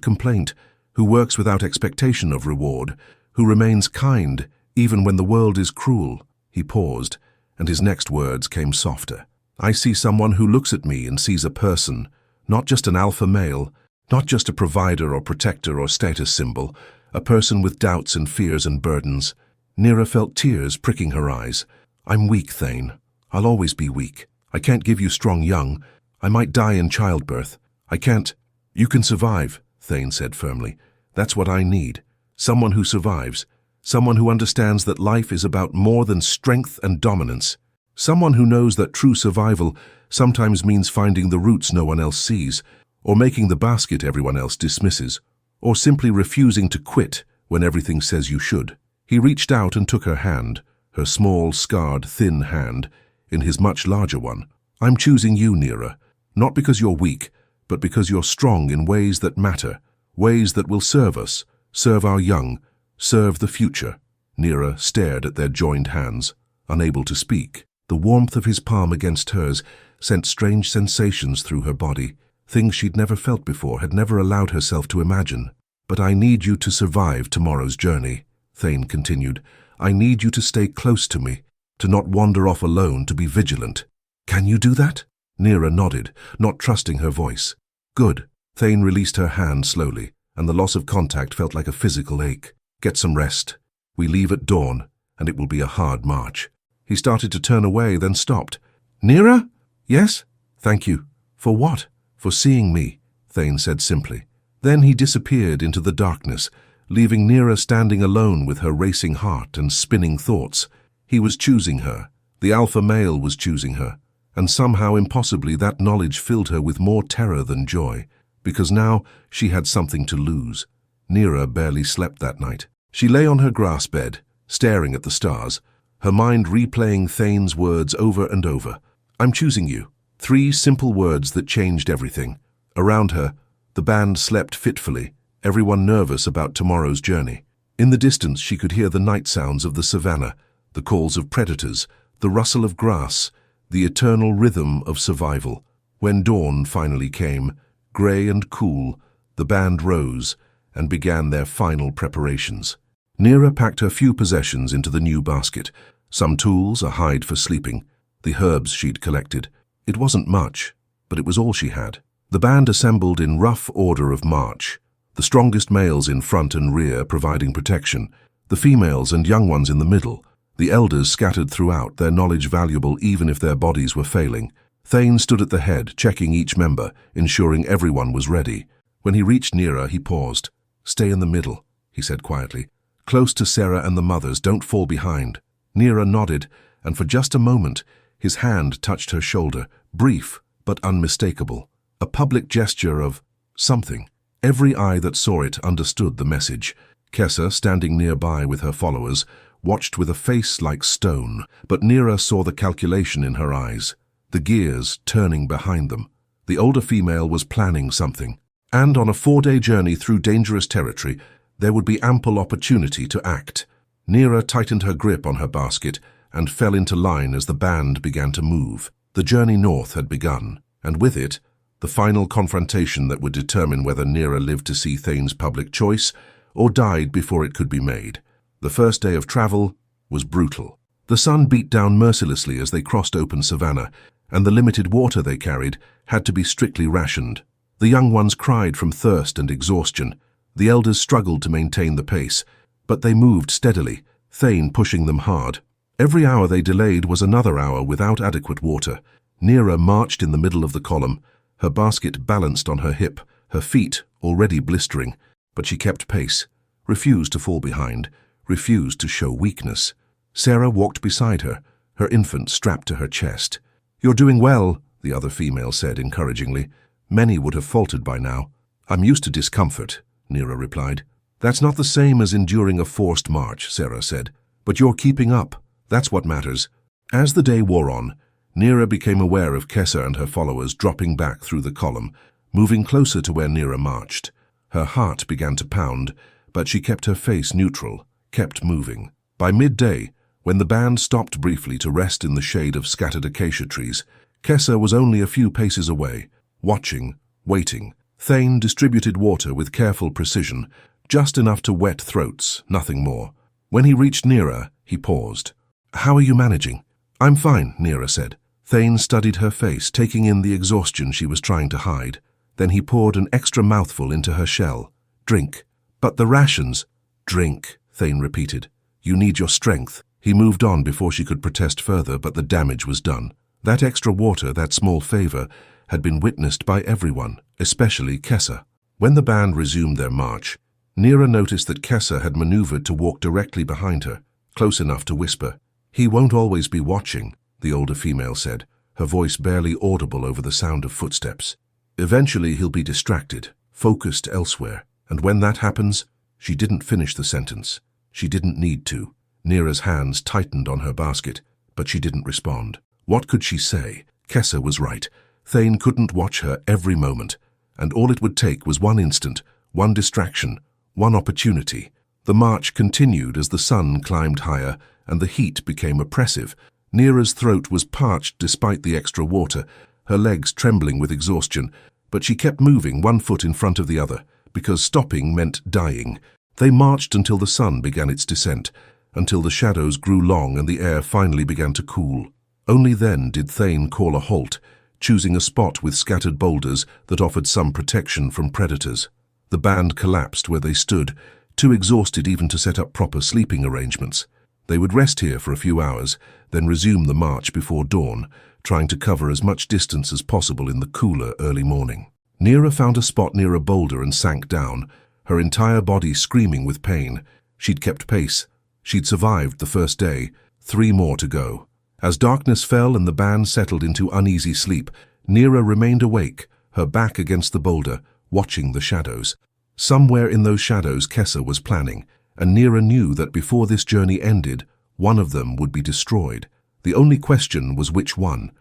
complaint, who works without expectation of reward, who remains kind even when the world is cruel." He paused, and his next words came softer. "I see someone who looks at me and sees a person, not just an alpha male, not just a provider or protector or status symbol, a person with doubts and fears and burdens." Nira felt tears pricking her eyes. "I'm weak, Thane. I'll always be weak. I can't give you strong young. I might die in childbirth. I can't." "You can survive," Thane said firmly. "That's what I need. Someone who survives. Someone who understands that life is about more than strength and dominance. Someone who knows that true survival sometimes means finding the roots no one else sees, or making the basket everyone else dismisses, or simply refusing to quit when everything says you should." He reached out and took her hand, her small, scarred, thin hand, in his much larger one. "I'm choosing you, Nira, not because you're weak, but because you're strong in ways that matter, ways that will serve us, serve our young, serve the future." Nira stared at their joined hands, unable to speak. The warmth of his palm against hers sent strange sensations through her body, things she'd never felt before, had never allowed herself to imagine. "But I need you to survive tomorrow's journey," Thane continued. "I need you to stay close to me, to not wander off alone, to be vigilant." "Can you do that?" Nira nodded, not trusting her voice. "Good." Thane released her hand slowly, and the loss of contact felt like a physical ache. "Get some rest. We leave at dawn, and it will be a hard march." He started to turn away, then stopped. "Nira?" "Yes?" "Thank you." "For what?" "For seeing me," Thane said simply. Then he disappeared into the darkness, leaving Nira standing alone with her racing heart and spinning thoughts. He was choosing her. The alpha male was choosing her. And somehow, impossibly, that knowledge filled her with more terror than joy, because now she had something to lose. Nira barely slept that night. She lay on her grass bed, staring at the stars, her mind replaying Thane's words over and over. "I'm choosing you." 3 simple words that changed everything. Around her, the band slept fitfully, everyone nervous about tomorrow's journey. In the distance, she could hear the night sounds of the savannah, the calls of predators, the rustle of grass, the eternal rhythm of survival. When dawn finally came, grey and cool, the band rose and began their final preparations. Nira packed her few possessions into the new basket, some tools, a hide for sleeping, the herbs she'd collected. It wasn't much, but it was all she had. The band assembled in rough order of march, the strongest males in front and rear providing protection, the females and young ones in the middle, the elders scattered throughout, their knowledge valuable even if their bodies were failing. Thane stood at the head, checking each member, ensuring everyone was ready. When he reached Nira, he paused. "Stay in the middle," he said quietly. "Close to Sarah and the mothers, don't fall behind." Nira nodded, and for just a moment, his hand touched her shoulder, brief but unmistakable. A public gesture of something. Every eye that saw it understood the message. Kessa, standing nearby with her followers, watched with a face like stone, but Nira saw the calculation in her eyes, the gears turning behind them. The older female was planning something, and on a 4-day journey through dangerous territory, there would be ample opportunity to act. Nira tightened her grip on her basket and fell into line as the band began to move. The journey north had begun, and with it, the final confrontation that would determine whether Nira lived to see Thane's public choice or died before it could be made. The first day of travel was brutal. The sun beat down mercilessly as they crossed open savannah, and the limited water they carried had to be strictly rationed. The young ones cried from thirst and exhaustion. The elders struggled to maintain the pace, but they moved steadily, Thane pushing them hard. Every hour they delayed was another hour without adequate water. Nira marched in the middle of the column, her basket balanced on her hip, her feet already blistering, but she kept pace, refused to fall behind, refused to show weakness. Sarah walked beside her, her infant strapped to her chest. "You're doing well," the other female said encouragingly. Many would have faltered by now. "I'm used to discomfort," Nira replied. "That's not the same as enduring a forced march," Sarah said. "But you're keeping up. That's what matters." As the day wore on, Nira became aware of Kessa and her followers dropping back through the column, moving closer to where Nira marched. Her heart began to pound, but she kept her face neutral, kept moving. By midday, when the band stopped briefly to rest in the shade of scattered acacia trees, Kessa was only a few paces away, watching, waiting. Thane distributed water with careful precision, just enough to wet throats, nothing more. When he reached Nira, he paused. "How are you managing?" "I'm fine," Nira said. Thane studied her face, taking in the exhaustion she was trying to hide. Then he poured an extra mouthful into her shell. "Drink." "But the rations." "Drink," Thane repeated. "You need your strength." He moved on before she could protest further, but the damage was done. That extra water, that small favor, had been witnessed by everyone, especially Kessa. When the band resumed their march, Nira noticed that Kessa had maneuvered to walk directly behind her, close enough to whisper. "He won't always be watching," the older female said, her voice barely audible over the sound of footsteps. "Eventually he'll be distracted, focused elsewhere, and when that happens—" She didn't finish the sentence. She didn't need to. Nira's hands tightened on her basket, but she didn't respond. What could she say? Kessa was right. Thane couldn't watch her every moment, and all it would take was one instant, one distraction, one opportunity. The march continued as the sun climbed higher and the heat became oppressive. Nira's throat was parched despite the extra water, her legs trembling with exhaustion, but she kept moving, one foot in front of the other, because stopping meant dying. They marched until the sun began its descent, until the shadows grew long and the air finally began to cool. Only then did Thane call a halt, choosing a spot with scattered boulders that offered some protection from predators. The band collapsed where they stood, too exhausted even to set up proper sleeping arrangements. They would rest here for a few hours, then resume the march before dawn, trying to cover as much distance as possible in the cooler early morning. Nira found a spot near a boulder and sank down, her entire body screaming with pain. She'd kept pace. She'd survived the first day, 3 more to go. As darkness fell and the band settled into uneasy sleep, Nira remained awake, her back against the boulder, watching the shadows. Somewhere in those shadows Kessa was planning, and Nira knew that before this journey ended, one of them would be destroyed. The only question was which one.